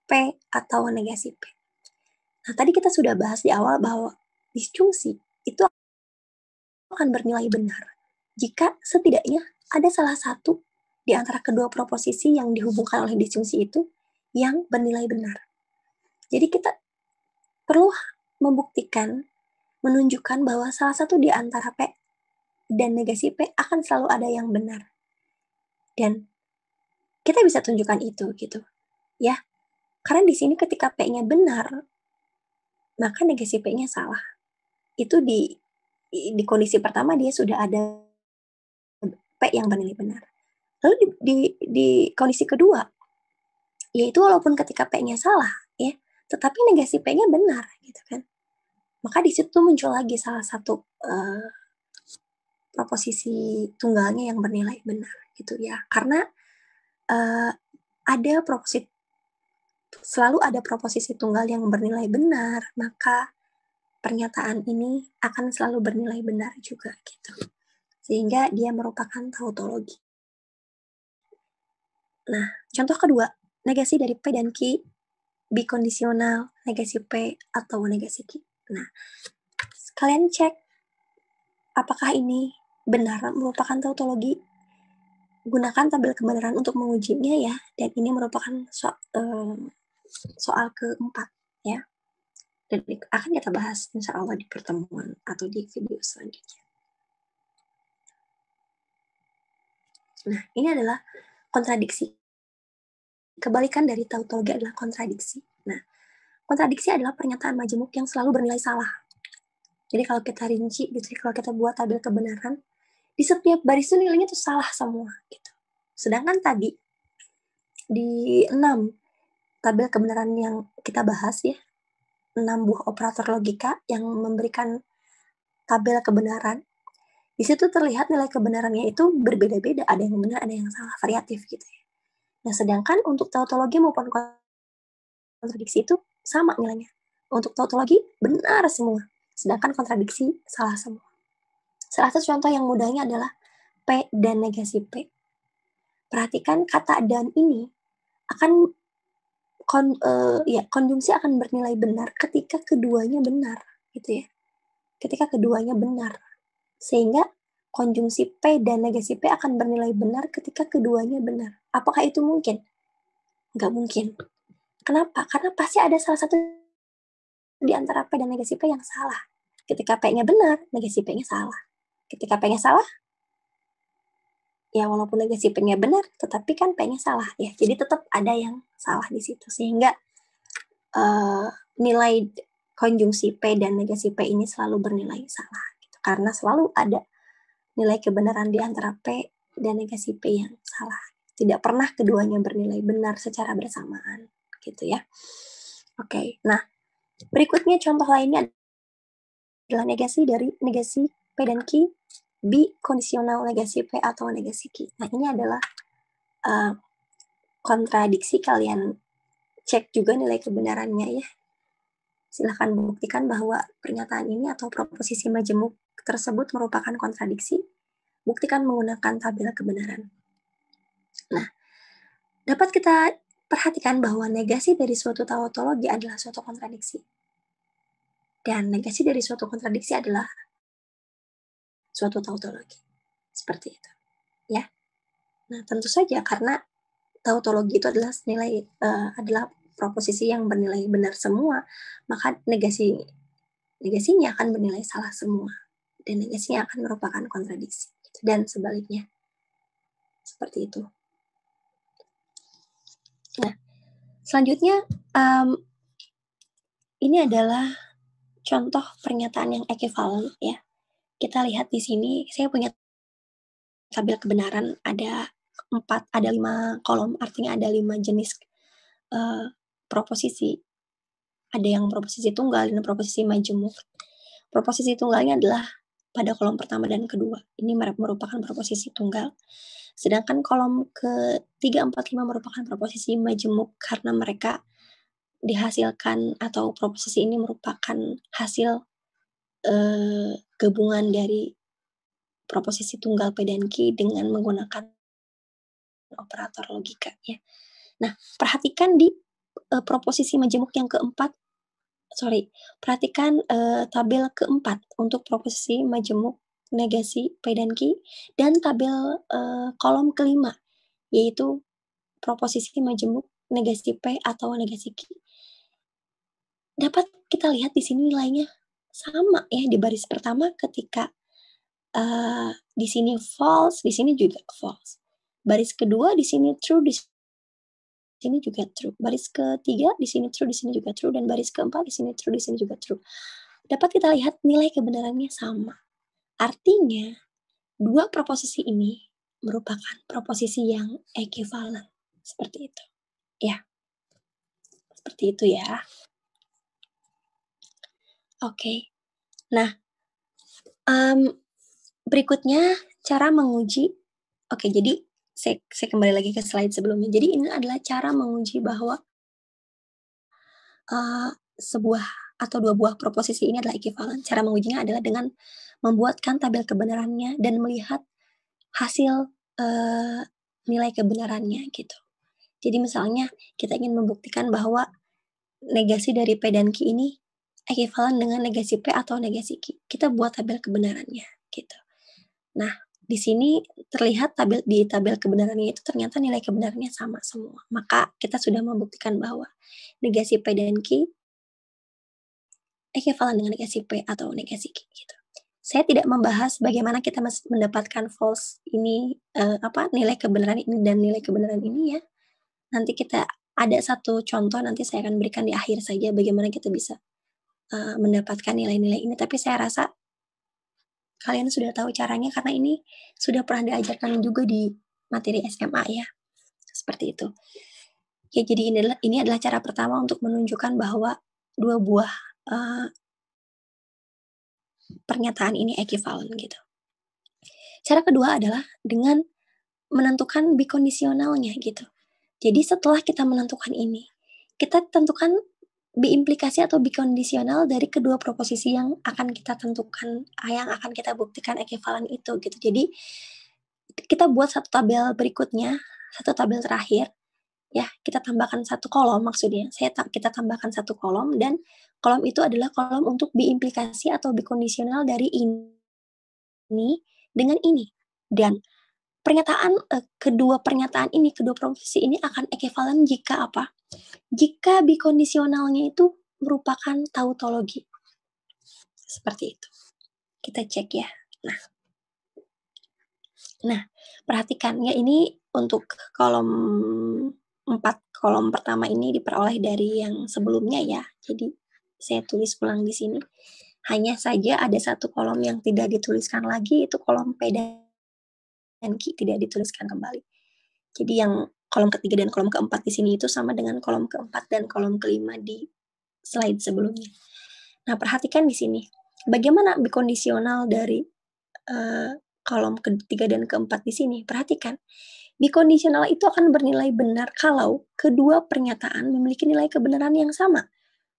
P atau negasi P. Nah, tadi kita sudah bahas di awal bahwa disjungsi itu akan bernilai benar jika setidaknya ada salah satu di antara kedua proposisi yang dihubungkan oleh disjungsi itu yang bernilai benar. Jadi kita perlu membuktikan, menunjukkan bahwa salah satu di antara P dan negasi P akan selalu ada yang benar. Dan kita bisa tunjukkan itu gitu. Ya. Karena di sini ketika P-nya benar, maka negasi P-nya salah. Itu di kondisi pertama dia sudah ada P yang bernilai benar. Lalu di kondisi kedua, yaitu walaupun ketika P-nya salah, ya, tetapi negasi P-nya benar, gitu kan. Maka di situ muncul lagi salah satu proposisi tunggalnya yang bernilai benar, gitu ya. Karena selalu ada proposisi tunggal yang bernilai benar, maka pernyataan ini akan selalu bernilai benar juga gitu. Sehingga dia merupakan tautologi. Nah, contoh kedua, negasi dari P dan Q, bikondisional, negasi P atau negasi Q. Nah, kalian cek apakah ini benar merupakan tautologi. Gunakan tabel kebenaran untuk mengujinya ya, dan ini merupakan soal keempat ya. Dan akan kita bahas insya Allah di pertemuan atau di video selanjutnya. Nah, ini adalah kontradiksi. Kebalikan dari tautologi adalah kontradiksi. Nah, kontradiksi adalah pernyataan majemuk yang selalu bernilai salah. Jadi kalau kita rinci, gitu, kalau kita buat tabel kebenaran, di setiap baris itu nilainya tuh salah semua. Gitu. Sedangkan tadi, di 6 tabel kebenaran yang kita bahas ya, 6 buah operator logika yang memberikan tabel kebenaran, di situ terlihat nilai kebenarannya itu berbeda-beda, ada yang benar, ada yang salah, variatif gitu ya. Nah, sedangkan untuk tautologi maupun kontradiksi itu sama nilainya. Untuk tautologi benar semua, sedangkan kontradiksi salah semua. Salah satu contoh yang mudahnya adalah P dan negasi P. Perhatikan kata dan ini akan konjungsi akan bernilai benar ketika keduanya benar, gitu ya. Ketika keduanya benar. Sehingga konjungsi P dan negasi P akan bernilai benar ketika keduanya benar. Apakah itu mungkin? Nggak mungkin. Kenapa? Karena pasti ada salah satu di antara P dan negasi P yang salah. Ketika P-nya benar, negasi P-nya salah. Ketika P-nya salah, ya walaupun negasi P-nya benar, tetapi kan P-nya salah. Ya, jadi tetap ada yang salah di situ. Sehingga nilai konjungsi P dan negasi P ini selalu bernilai salah. Gitu. Karena selalu ada nilai kebenaran di antara P dan negasi P yang salah. Tidak pernah keduanya bernilai benar secara bersamaan. Gitu ya. Oke, nah berikutnya contoh lainnya adalah negasi dari negasi P dan Q, bikondisional negasi P atau negasi Q. Nah, ini adalah kontradiksi. Kalian cek juga nilai kebenarannya ya. Silahkan buktikan bahwa pernyataan ini atau proposisi majemuk tersebut merupakan kontradiksi. Buktikan menggunakan tabel kebenaran. Nah, dapat kita perhatikan bahwa negasi dari suatu tautologi adalah suatu kontradiksi. Dan negasi dari suatu kontradiksi adalah suatu tautologi. Seperti itu. Ya. Nah, tentu saja karena tautologi itu adalah adalah proposisi yang bernilai benar semua, maka negasinya akan bernilai salah semua. Dan negasinya akan merupakan kontradiksi. Dan sebaliknya. Seperti itu. Nah, selanjutnya ini adalah contoh pernyataan yang ekivalen ya. Kita lihat di sini, saya punya tabel kebenaran ada 5 kolom, artinya ada 5 jenis proposisi. Ada yang proposisi tunggal dan proposisi majemuk. Proposisi tunggalnya adalah pada kolom pertama dan kedua. Ini merupakan proposisi tunggal. Sedangkan kolom ke-3, 4, 5 merupakan proposisi majemuk karena mereka dihasilkan atau proposisi ini merupakan hasil gabungan dari proposisi tunggal P dan Q dengan menggunakan operator logika ya. Nah, perhatikan di proposisi majemuk yang keempat, perhatikan tabel keempat untuk proposisi majemuk negasi P dan Q dan tabel kolom kelima yaitu proposisi majemuk negasi P atau negasi Q. Dapat kita lihat di sini nilainya sama ya, di baris pertama ketika di sini false, di sini juga false. Baris kedua di sini true, di sini juga true. Baris ketiga di sini true, di sini juga true, dan baris keempat di sini true, di sini juga true. Dapat kita lihat nilai kebenarannya sama. Artinya dua proposisi ini merupakan proposisi yang ekivalen. Seperti itu. Ya. Seperti itu ya. Oke. Nah, berikutnya cara menguji. Oke, jadi saya kembali lagi ke slide sebelumnya. Jadi ini adalah cara menguji bahwa sebuah atau 2 buah proposisi ini adalah ekivalen. Cara mengujinya adalah dengan membuatkan tabel kebenarannya dan melihat hasil, nilai kebenarannya gitu. Jadi misalnya kita ingin membuktikan bahwa negasi dari P dan Q ini ekivalen dengan negasi P atau negasi Q. Kita buat tabel kebenarannya gitu. Nah, di sini terlihat di tabel kebenarannya itu ternyata nilai kebenarannya sama semua. Maka kita sudah membuktikan bahwa negasi P dan Q ekivalen dengan negasi P atau negasi Q gitu. Saya tidak membahas bagaimana kita mendapatkan false ini, nilai kebenaran ini dan nilai kebenaran ini ya. Nanti kita ada satu contoh nanti saya akan berikan di akhir saja bagaimana kita bisa mendapatkan nilai-nilai ini. Tapi saya rasa kalian sudah tahu caranya karena ini sudah pernah diajarkan juga di materi SMA ya. Seperti itu. Ya, jadi ini adalah cara pertama untuk menunjukkan bahwa 2 buah pernyataan ini ekivalen gitu. Cara kedua adalah dengan menentukan bikondisionalnya gitu. Jadi setelah kita menentukan ini, kita tentukan biimplikasi atau bikondisional dari kedua proposisi yang akan kita tentukan, yang akan kita buktikan ekivalen itu gitu. Jadi kita buat satu tabel berikutnya, satu tabel terakhir, ya kita tambahkan satu kolom maksudnya. Kita tambahkan satu kolom dan kolom itu adalah kolom untuk biimplikasi atau bikondisional dari ini dengan ini. Dan kedua pernyataan ini, kedua proposisi ini akan ekivalen jika apa? Jika bikondisionalnya itu merupakan tautologi. Seperti itu. Kita cek ya. Nah, perhatikan ya ini untuk kolom 4 kolom pertama ini diperoleh dari yang sebelumnya ya. Jadi saya tulis ulang di sini. Hanya saja ada satu kolom yang tidak dituliskan lagi, itu kolom P dan Q tidak dituliskan kembali. Jadi yang kolom ketiga dan kolom keempat di sini itu sama dengan kolom keempat dan kolom kelima di slide sebelumnya. Nah, perhatikan di sini. Bagaimana bikondisional dari kolom ketiga dan keempat di sini? Perhatikan. Bikondisional itu akan bernilai benar kalau kedua pernyataan memiliki nilai kebenaran yang sama.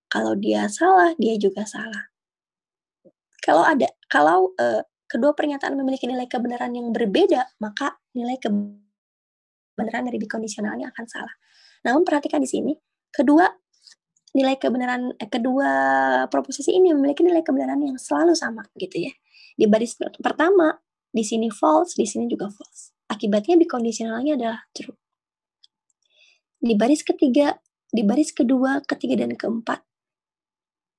Kalau dia salah, dia juga salah. Kalau kedua pernyataan memiliki nilai kebenaran yang berbeda, maka nilai kebenaran dari bikondisionalnya akan salah. Namun perhatikan di sini, kedua proposisi ini memiliki nilai kebenaran yang selalu sama gitu ya. Di baris pertama, di sini false, di sini juga false. Akibatnya bikondisionalnya adalah true. Di baris ketiga, di baris kedua, ketiga, dan keempat,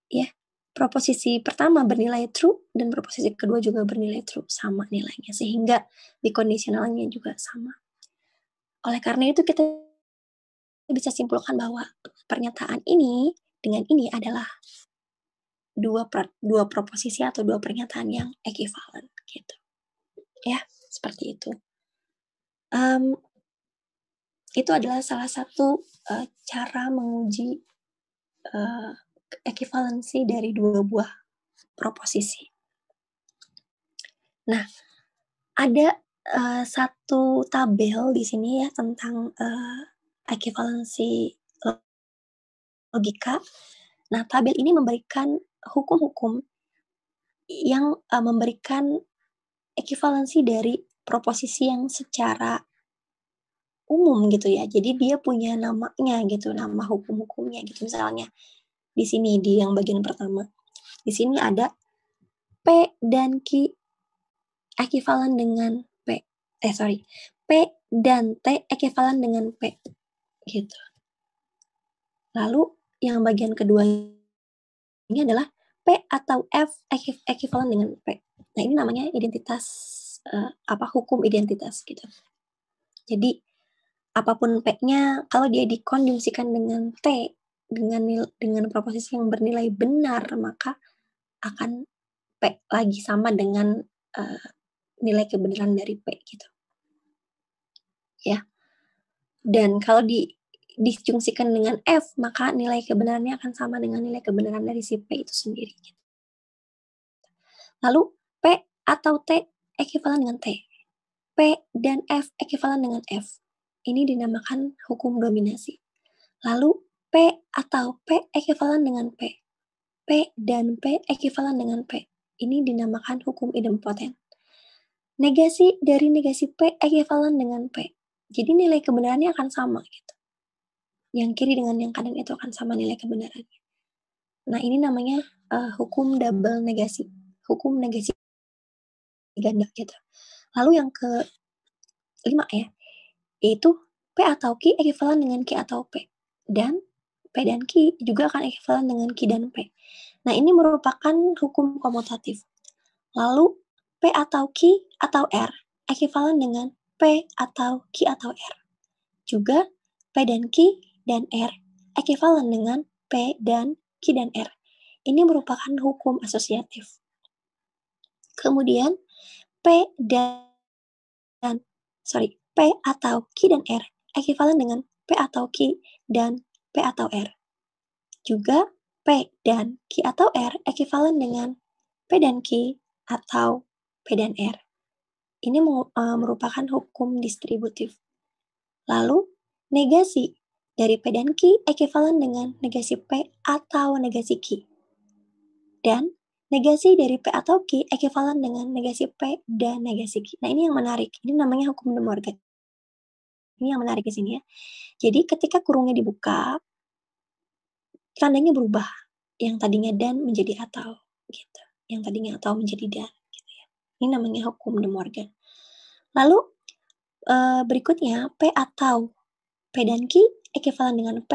ya, proposisi pertama bernilai true dan proposisi kedua juga bernilai true, sama nilainya, sehingga bikondisionalnya juga sama. Oleh karena itu kita bisa simpulkan bahwa pernyataan ini dengan ini adalah dua proposisi atau dua pernyataan yang ekivalen gitu. Ya, seperti itu. Itu adalah salah satu cara menguji ekivalensi dari dua buah proposisi. Nah, ada satu tabel di sini ya tentang ekivalensi logika. Nah, tabel ini memberikan hukum-hukum yang memberikan ekivalensi dari proposisi yang secara umum gitu ya. Jadi dia punya namanya gitu, nama hukum-hukumnya gitu. Misalnya di sini di yang bagian pertama. Di sini ada P dan Q ekivalen dengan P. P dan T ekivalen dengan P. Gitu. Lalu yang bagian kedua ini adalah P atau F ekivalen dengan P. Nah, ini namanya identitas hukum identitas gitu. Jadi apapun P-nya kalau dia dikonjungsikan dengan T dengan proposisi yang bernilai benar, maka akan P lagi sama dengan nilai kebenaran dari P gitu. Ya. Dan kalau dijungsikan dengan F, maka nilai kebenarannya akan sama dengan nilai kebenaran dari si P itu sendiri. Lalu P atau T ekivalen dengan T. P dan F ekuivalen dengan F. Ini dinamakan hukum dominasi. Lalu P atau P ekuivalen dengan P. P dan P ekuivalen dengan P. Ini dinamakan hukum idempoten. Negasi dari negasi P ekuivalen dengan P. Jadi nilai kebenarannya akan sama gitu. Yang kiri dengan yang kanan itu akan sama nilai kebenarannya. Nah, ini namanya hukum double negasi. Hukum negasi ganda gitu. Lalu yang kelima ya, yaitu P atau Q ekuivalen dengan Q atau P. Dan P dan Q juga akan ekuivalen dengan Q dan P. Nah, ini merupakan hukum komutatif. Lalu P atau Q atau R ekuivalen dengan P atau Q atau R. Juga P dan Q dan R ekuivalen dengan P dan Q dan R. Ini merupakan hukum asosiatif. Kemudian P atau Q dan R ekuivalen dengan P atau Q dan P atau R. Juga P dan Q atau R ekuivalen dengan P dan Q atau P dan R. Ini merupakan hukum distributif. Lalu, negasi dari P dan Q ekuivalen dengan negasi P atau negasi Q. Dan negasi dari P atau Q ekuivalen dengan negasi P dan negasi Q. Nah, ini yang menarik. Ini namanya hukum De Morgan. Ini yang menarik di sini ya. Jadi ketika kurungnya dibuka, tandanya berubah. Yang tadinya dan menjadi atau gitu. Yang tadinya atau menjadi dan gitu ya. Ini namanya hukum De Morgan. Lalu berikutnya P atau P dan Q ekuivalen dengan P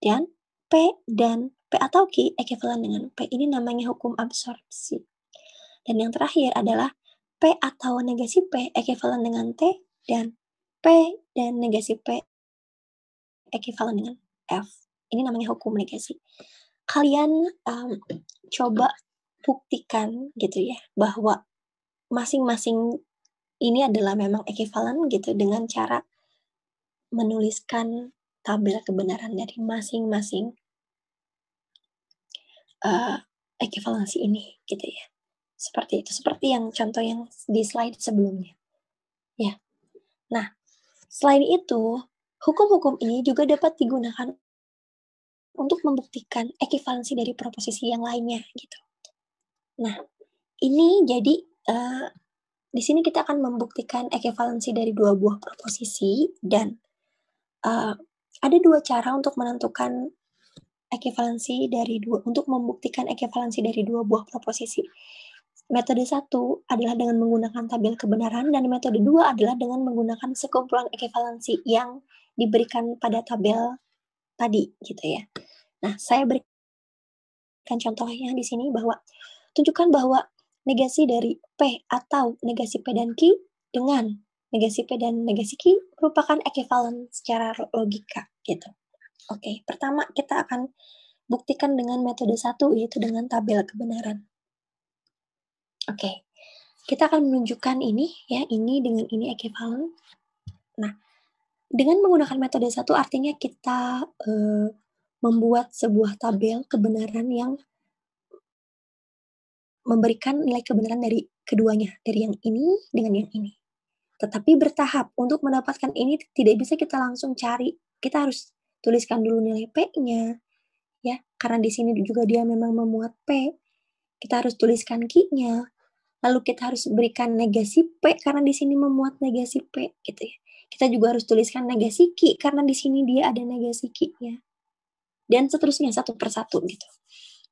dan P dan P atau Q ekuivalen dengan P. Ini namanya hukum absorpsi. Dan yang terakhir adalah P atau negasi P ekuivalen dengan T dan P dan negasi P ekuivalen dengan F. Ini namanya hukum negasi. Kalian coba buktikan gitu ya bahwa masing-masing ini adalah memang ekuivalen gitu dengan cara menuliskan tabel kebenaran dari masing-masing ekuivalensi ini gitu ya. Seperti itu, seperti yang contoh yang di slide sebelumnya. Ya. Nah, selain itu, hukum-hukum ini juga dapat digunakan untuk membuktikan ekuivalensi dari proposisi yang lainnya gitu. Nah, ini jadi di sini kita akan membuktikan ekuivalensi dari dua buah proposisi dan ada dua cara untuk menentukan ekuivalensi untuk membuktikan ekuivalensi dari dua buah proposisi. Metode 1 adalah dengan menggunakan tabel kebenaran dan metode 2 adalah dengan menggunakan sekumpulan ekuivalensi yang diberikan pada tabel tadi gitu ya. Nah, saya berikan contohnya di sini bahwa tunjukkan bahwa negasi dari P atau negasi P dan Q dengan negasi P dan negasi Q merupakan ekuivalen secara logika gitu. Oke, pertama kita akan buktikan dengan metode 1 yaitu dengan tabel kebenaran. Oke, kita akan menunjukkan ini ya, ini dengan ini ekuivalen. Nah, dengan menggunakan metode 1 artinya kita membuat sebuah tabel kebenaran yang memberikan nilai kebenaran dari keduanya, dari yang ini dengan yang ini. Tetapi bertahap, untuk mendapatkan ini tidak bisa kita langsung cari. Kita harus tuliskan dulu nilai P-nya, ya, karena di sini juga dia memang memuat P. Kita harus tuliskan Q-nya, lalu kita harus berikan negasi P karena di sini memuat negasi P gitu ya. Kita juga harus tuliskan negasi Q karena di sini dia ada negasi Q-nya. Dan seterusnya satu persatu gitu.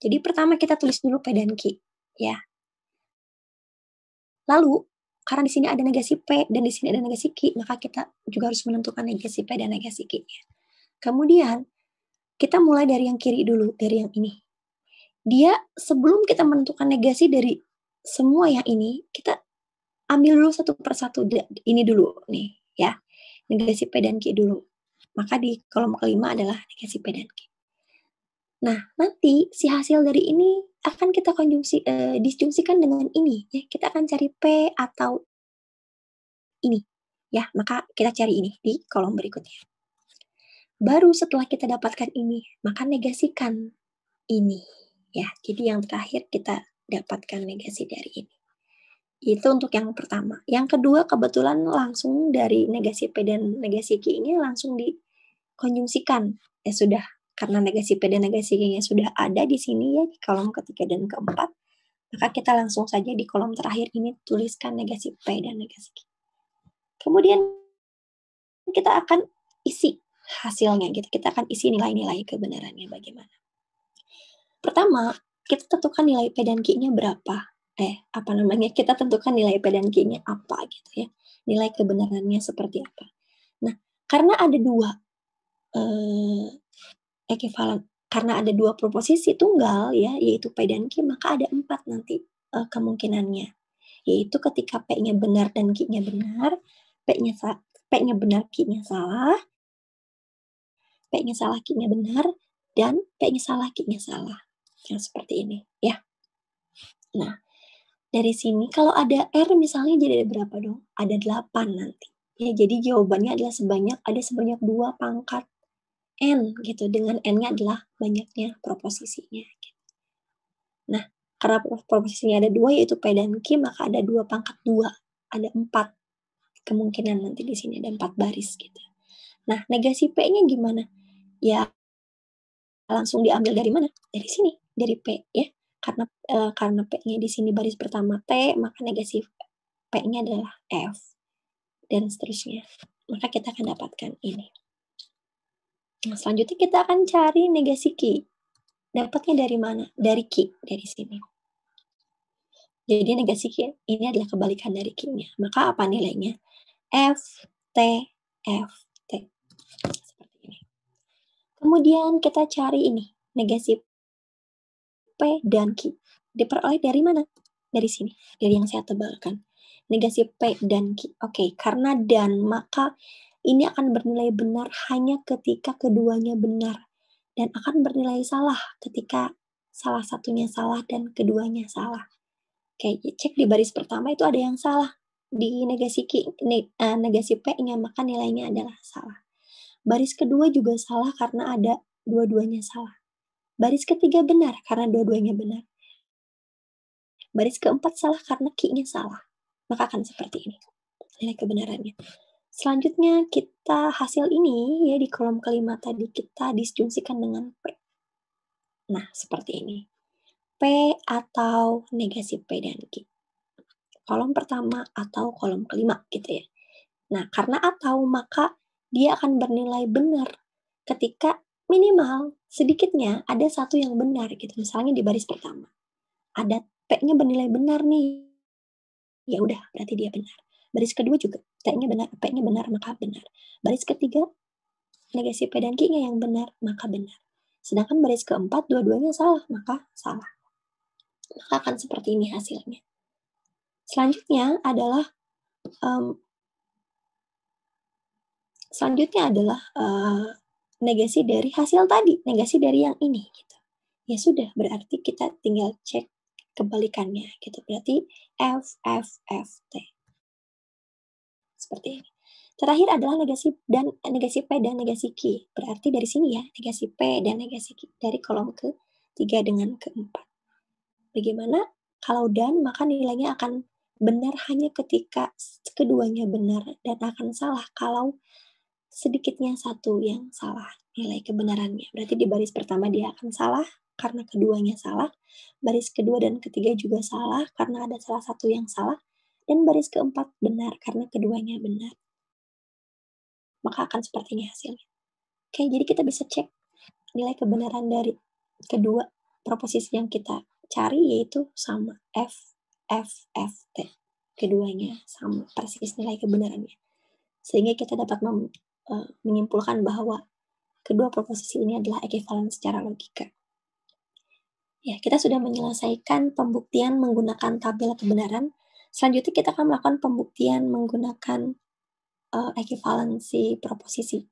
Jadi pertama kita tulis dulu P dan Q ya. Lalu karena di sini ada negasi P dan di sini ada negasi Q, maka kita juga harus menentukan negasi P dan negasi Q-nya. Kemudian kita mulai dari yang kiri dulu, dari yang ini. Dia sebelum kita menentukan negasi dari semua yang ini, kita ambil dulu satu persatu ini dulu nih ya, negasi P dan Q dulu. Maka di kolom kelima adalah negasi P dan Q. Nah, nanti si hasil dari ini akan kita disjungsikan dengan ini ya. Kita akan cari P atau ini ya, maka kita cari ini di kolom berikutnya. Baru setelah kita dapatkan ini, maka negasikan ini ya. Jadi yang terakhir kita dapatkan negasi dari ini. Itu untuk yang pertama. Yang kedua kebetulan langsung dari negasi P dan negasi Q ini langsung dikonjungsikan. Ya sudah, karena negasi P dan negasi Q-nya sudah ada di sini ya, di kolom ketiga dan keempat, maka kita langsung saja di kolom terakhir ini tuliskan negasi P dan negasi Q. Kemudian kita akan isi hasilnya gitu. Kita akan isi nilai-nilai kebenarannya bagaimana. Pertama, kita tentukan nilai P dan Q-nya berapa. Kita tentukan nilai P dan Q-nya apa gitu ya. Nilai kebenarannya seperti apa. Nah, karena ada dua ekivalen, karena ada dua proposisi tunggal ya, yaitu P dan Q, maka ada 4 nanti kemungkinannya. Yaitu ketika P-nya benar dan Q-nya benar, P-nya benar, Q-nya salah, P-nya salah, Q-nya benar, dan P-nya salah, Q-nya salah. Yang seperti ini ya. Nah, dari sini kalau ada R misalnya jadi ada berapa dong? Ada 8 nanti. Ya, jadi jawabannya adalah sebanyak 2 pangkat N gitu. Dengan N-nya adalah banyaknya proposisinya. Nah, karena proposisinya ada 2 yaitu P dan Q, maka ada 2 pangkat 2. Ada 4 kemungkinan nanti di sini, ada 4 baris gitu. Nah, negasi P-nya gimana? Ya, langsung diambil dari mana? Dari sini, dari P ya. Karena P-nya di sini baris pertama T, maka negasi P-nya adalah F, dan seterusnya. Maka kita akan dapatkan ini. Nah, selanjutnya kita akan cari negasi Q. Dapatnya dari mana? Dari Q, dari sini. Jadi negasi Q ini adalah kebalikan dari Q-nya. Maka apa nilainya? F, T, F, T. Seperti ini. Kemudian kita cari ini, negasi P dan Q. Diperoleh dari mana? Dari sini, dari yang saya tebalkan. Negasi P dan Q. Oke, karena dan, maka ini akan bernilai benar hanya ketika keduanya benar. Dan akan bernilai salah ketika salah satunya salah dan keduanya salah. Oke, cek di baris pertama itu ada yang salah. Di negasi negasi P-nya, maka nilainya adalah salah. Baris kedua juga salah karena ada dua-duanya salah. Baris ketiga benar karena dua-duanya benar. Baris keempat salah karena Q-nya salah. Maka akan seperti ini nilai kebenarannya. Selanjutnya kita hasil ini ya di kolom kelima tadi kita disjungsikan dengan P. Nah, seperti ini. P atau negasi P dan Q. Kolom pertama atau kolom kelima gitu ya. Nah, karena atau maka dia akan bernilai benar ketika minimal sedikitnya ada satu yang benar gitu. Misalnya di baris pertama. Ada P-nya bernilai benar nih. Ya udah, berarti dia benar. Baris kedua juga P-nya benar, maka benar. Baris ketiga negasi P dan Q-nya yang benar, maka benar. Sedangkan baris keempat dua-duanya salah, maka salah. Maka akan seperti ini hasilnya. Selanjutnya adalah negasi dari hasil tadi, negasi dari yang ini gitu. Ya sudah, berarti kita tinggal cek kebalikannya gitu. Berarti F, F, F, T. Seperti ini. Terakhir adalah negasi P dan negasi Q. Berarti dari sini ya, negasi P dan negasi Q dari kolom ke-3 dengan ke-4. Bagaimana? Kalau dan, maka nilainya akan benar hanya ketika keduanya benar dan akan salah kalau sedikitnya satu yang salah nilai kebenarannya. Berarti di baris pertama dia akan salah karena keduanya salah. Baris kedua dan ketiga juga salah karena ada salah satu yang salah. Dan baris keempat benar karena keduanya benar. Maka akan seperti ini hasilnya. Oke, jadi kita bisa cek nilai kebenaran dari kedua proposisi yang kita cari, yaitu sama F, F, F, T. Keduanya sama persis nilai kebenarannya. Sehingga kita dapat menyimpulkan bahwa kedua proposisi ini adalah ekivalen secara logika. Ya, kita sudah menyelesaikan pembuktian menggunakan tabel kebenaran. Selanjutnya kita akan melakukan pembuktian menggunakan ekivalensi proposisi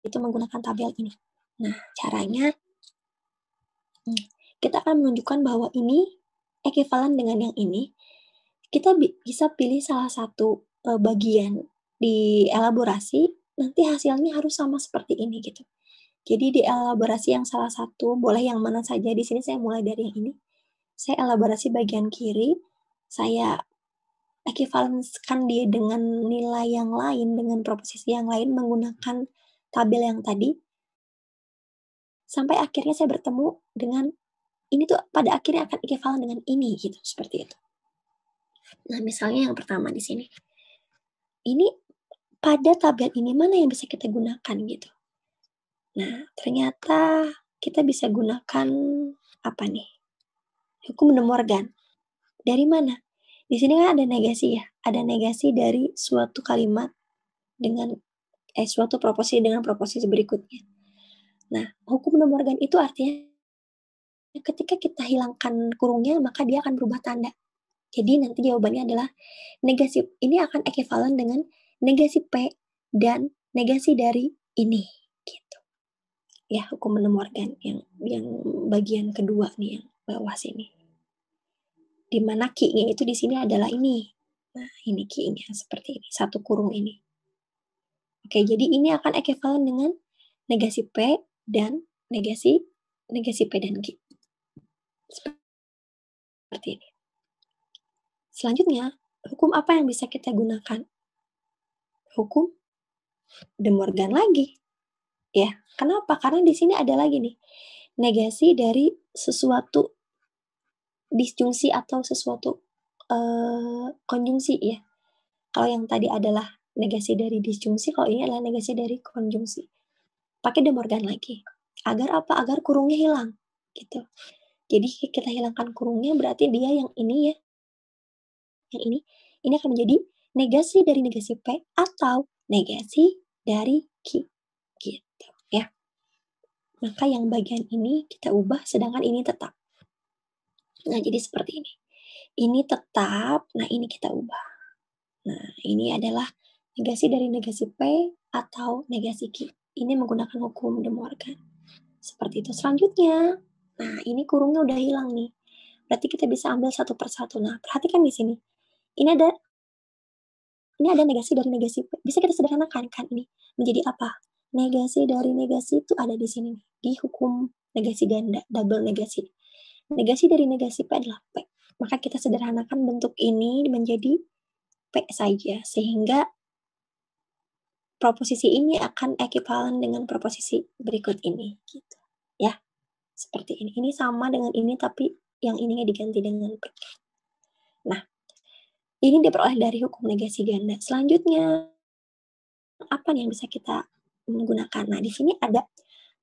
itu menggunakan tabel ini. Nah, caranya kita akan menunjukkan bahwa ini ekivalen dengan yang ini. Kita bisa pilih salah satu bagian di elaborasi, nanti hasilnya harus sama seperti ini gitu. Jadi di elaborasi yang salah satu, boleh yang mana saja, di sini saya mulai dari yang ini. Saya elaborasi bagian kiri, saya equivalence-kan dia dengan nilai yang lain, dengan proposisi yang lain menggunakan tabel yang tadi, sampai akhirnya saya bertemu dengan ini tuh pada akhirnya akan equivalent dengan ini gitu, seperti itu. Nah, misalnya yang pertama di sini. Ini pada tabel ini mana yang bisa kita gunakan gitu. Nah, ternyata kita bisa gunakan apa nih? Hukum De Morgan. Dari mana? Di sini kan ada negasi ya, ada negasi dari suatu kalimat dengan suatu proposisi dengan proposisi berikutnya. Nah, hukum De Morgan itu artinya ketika kita hilangkan kurungnya maka dia akan berubah tanda. Jadi nanti jawabannya adalah negasi ini akan ekuivalen dengan negasi P dan negasi dari ini gitu. Ya, hukum De Morgan yang bagian kedua nih yang bawah sini. Di mana Q-nya itu di sini adalah ini. Nah, ini Q-nya seperti ini, satu kurung ini. Oke, jadi ini akan ekuivalen dengan negasi P dan negasi P dan Q. Seperti ini. Selanjutnya, hukum apa yang bisa kita gunakan? Hukum De Morgan lagi. Ya, kenapa? Karena di sini ada lagi nih, negasi dari sesuatu disjungsi atau sesuatu konjungsi ya. Kalau yang tadi adalah negasi dari disjungsi, kalau ini adalah negasi dari konjungsi. Pakai De Morgan lagi. Agar apa? Agar kurungnya hilang. Gitu. Jadi kita hilangkan kurungnya berarti dia yang ini ya. Yang ini akan menjadi negasi dari negasi P atau negasi dari Q. Gitu ya. Maka yang bagian ini kita ubah sedangkan ini tetap. Nah, jadi seperti ini. Ini tetap, nah ini kita ubah. Nah, ini adalah negasi dari negasi P atau negasi Q. Ini menggunakan hukum De Morgan. Seperti itu. Selanjutnya, nah ini kurungnya udah hilang nih. Berarti kita bisa ambil satu persatu. Nah, perhatikan di sini. Ini ada negasi dari negasi P. Bisa kita sederhanakan kan ini menjadi apa? Negasi dari negasi itu ada di sini nih, di hukum negasi ganda, double negasi. Negasi dari negasi P adalah P. Maka kita sederhanakan bentuk ini menjadi P saja, sehingga proposisi ini akan ekuivalen dengan proposisi berikut ini. Gitu. Ya, seperti ini. Ini sama dengan ini, tapi yang ininya diganti dengan P. Nah, ini diperoleh dari hukum negasi ganda. Selanjutnya, apa nih yang bisa kita menggunakan? Nah, di sini ada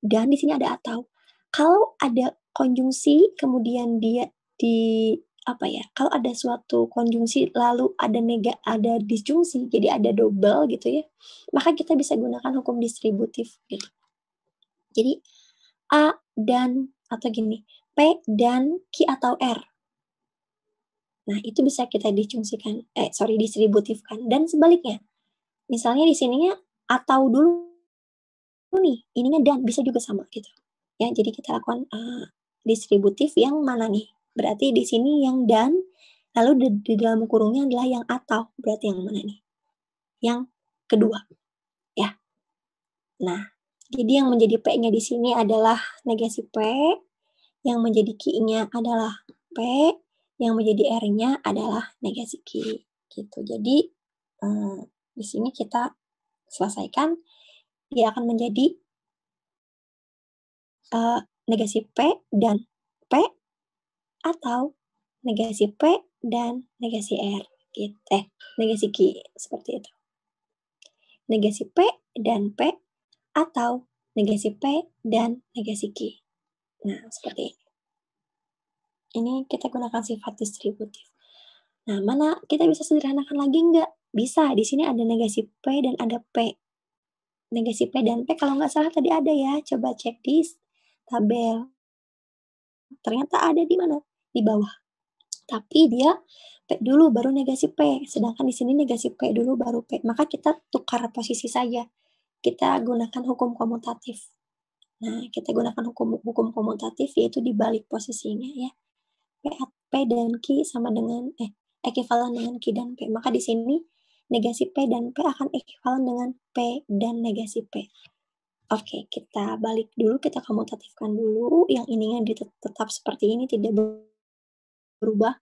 dan, di sini ada atau. Kalau ada konjungsi, kemudian dia di apa ya? Kalau ada suatu konjungsi lalu ada disjungsi, jadi ada double gitu ya. Maka kita bisa gunakan hukum distributif gitu. Jadi A dan atau gini, P dan Q atau R. Nah, itu bisa kita distributifkan dan sebaliknya. Misalnya di sininya atau dulu nih, ininya dan bisa juga sama gitu. Ya, jadi kita lakukan distributif yang mana nih? Berarti di sini yang dan, lalu di dalam kurungnya adalah yang atau. Berarti yang mana nih? Yang kedua, ya. Nah, jadi yang menjadi P-nya di sini adalah negasi P, yang menjadi Q-nya adalah P, yang menjadi R-nya adalah negasi Q. Gitu. Jadi di sini kita selesaikan, dia akan menjadi negasi P dan P atau negasi P dan negasi R. Gitu. Negasi Q. Seperti itu. Negasi P dan P atau negasi P dan negasi Q. Nah, seperti ini. Ini kita gunakan sifat distributif. Nah, mana kita bisa sederhanakan lagi nggak? Bisa. Di sini ada negasi P dan ada P. Negasi P dan P kalau nggak salah tadi ada ya. Coba cek di tabel. Ternyata ada di mana? Di bawah. Tapi dia P dulu baru negasi P, sedangkan di sini negasi P dulu baru P. Maka kita tukar posisi saja. Kita gunakan hukum komutatif. Nah, kita gunakan hukum komutatif yaitu dibalik posisinya ya. P dan Q sama dengan ekuivalen dengan Q dan P. Maka di sini negasi P dan P akan ekuivalen dengan P dan negasi P. Oke, kita balik dulu, kita komutatifkan dulu. Yang ininya tetap seperti ini, tidak berubah.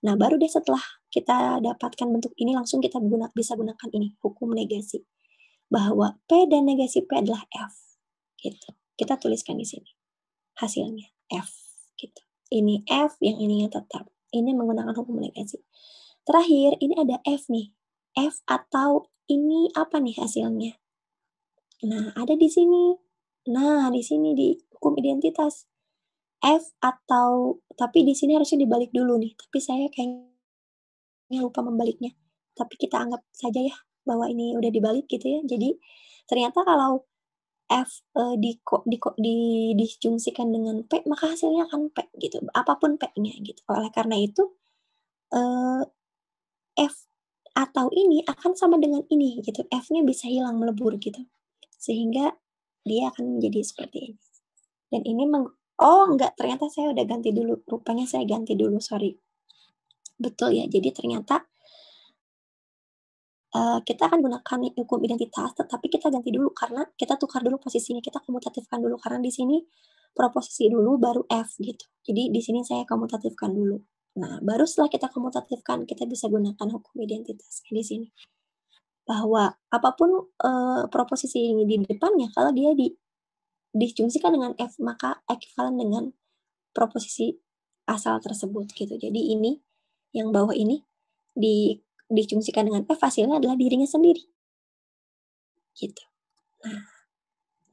Nah, baru deh setelah kita dapatkan bentuk ini langsung kita bisa gunakan ini, hukum negasi. Bahwa P dan negasi P adalah F, gitu. Kita tuliskan di sini hasilnya, F, gitu. Ini F, yang ininya tetap. Ini menggunakan hukum negasi. Terakhir, ini ada F nih. F atau ini apa nih hasilnya? Nah, ada di sini. Nah, di sini di hukum identitas. F atau tapi di sini harusnya dibalik dulu nih, tapi saya kayaknya lupa membaliknya. Tapi kita anggap saja ya bahwa ini udah dibalik gitu ya. Jadi ternyata kalau F, dijungsikan dengan P, maka hasilnya akan P gitu, apapun P-nya gitu. Oleh karena itu, eee, F atau ini akan sama dengan ini gitu, F-nya bisa hilang melebur gitu. Sehingga dia akan menjadi seperti ini. Dan ini oh enggak, ternyata saya udah ganti dulu, rupanya saya ganti dulu, sorry. Betul ya, jadi ternyata kita akan gunakan hukum identitas, tetapi kita ganti dulu karena kita tukar dulu posisinya, kita komutatifkan dulu karena di sini proposisi dulu baru F gitu. Jadi di sini saya komutatifkan dulu. Nah, baru setelah kita komutatifkan, kita bisa gunakan hukum identitas di sini. Bahwa apapun, proposisi ini di depannya kalau dia dijungsikan dengan F, maka ekivalen dengan proposisi asal tersebut gitu. Jadi ini, yang bawah ini dijungsikan dengan F, hasilnya adalah dirinya sendiri. Gitu.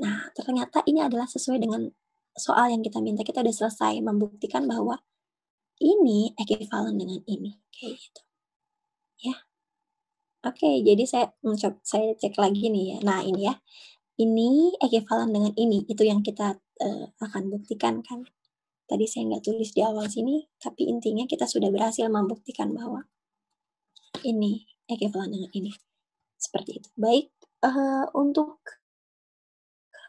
Nah, ternyata ini adalah sesuai dengan soal yang kita minta. Kita udah selesai membuktikan bahwa ini ekivalen dengan ini, kayak gitu, ya. Oke, jadi saya cek lagi nih ya. Nah, ini ya, ini ekivalen dengan ini, itu yang kita, akan buktikan kan. Tadi saya nggak tulis di awal sini, tapi intinya kita sudah berhasil membuktikan bahwa ini ekivalen dengan ini, seperti itu. Baik, untuk,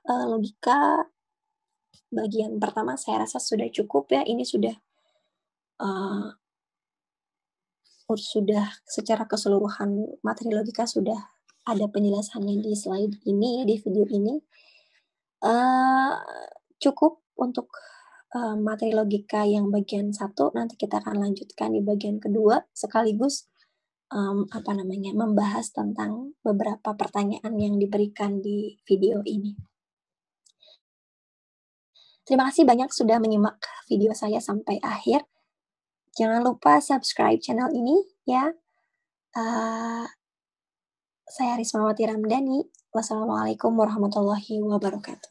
logika bagian pertama saya rasa sudah cukup ya, ini sudah, sudah secara keseluruhan materi logika sudah ada penjelasannya di slide ini, di video ini. Eee, Cukup untuk, materi logika yang bagian satu, nanti kita akan lanjutkan di bagian kedua, sekaligus, membahas tentang beberapa pertanyaan yang diberikan di video ini. Terima kasih banyak sudah menyimak video saya sampai akhir. Jangan lupa subscribe channel ini ya. Eee, saya Rismawati Ramdhani. Wassalamualaikum warahmatullahi wabarakatuh.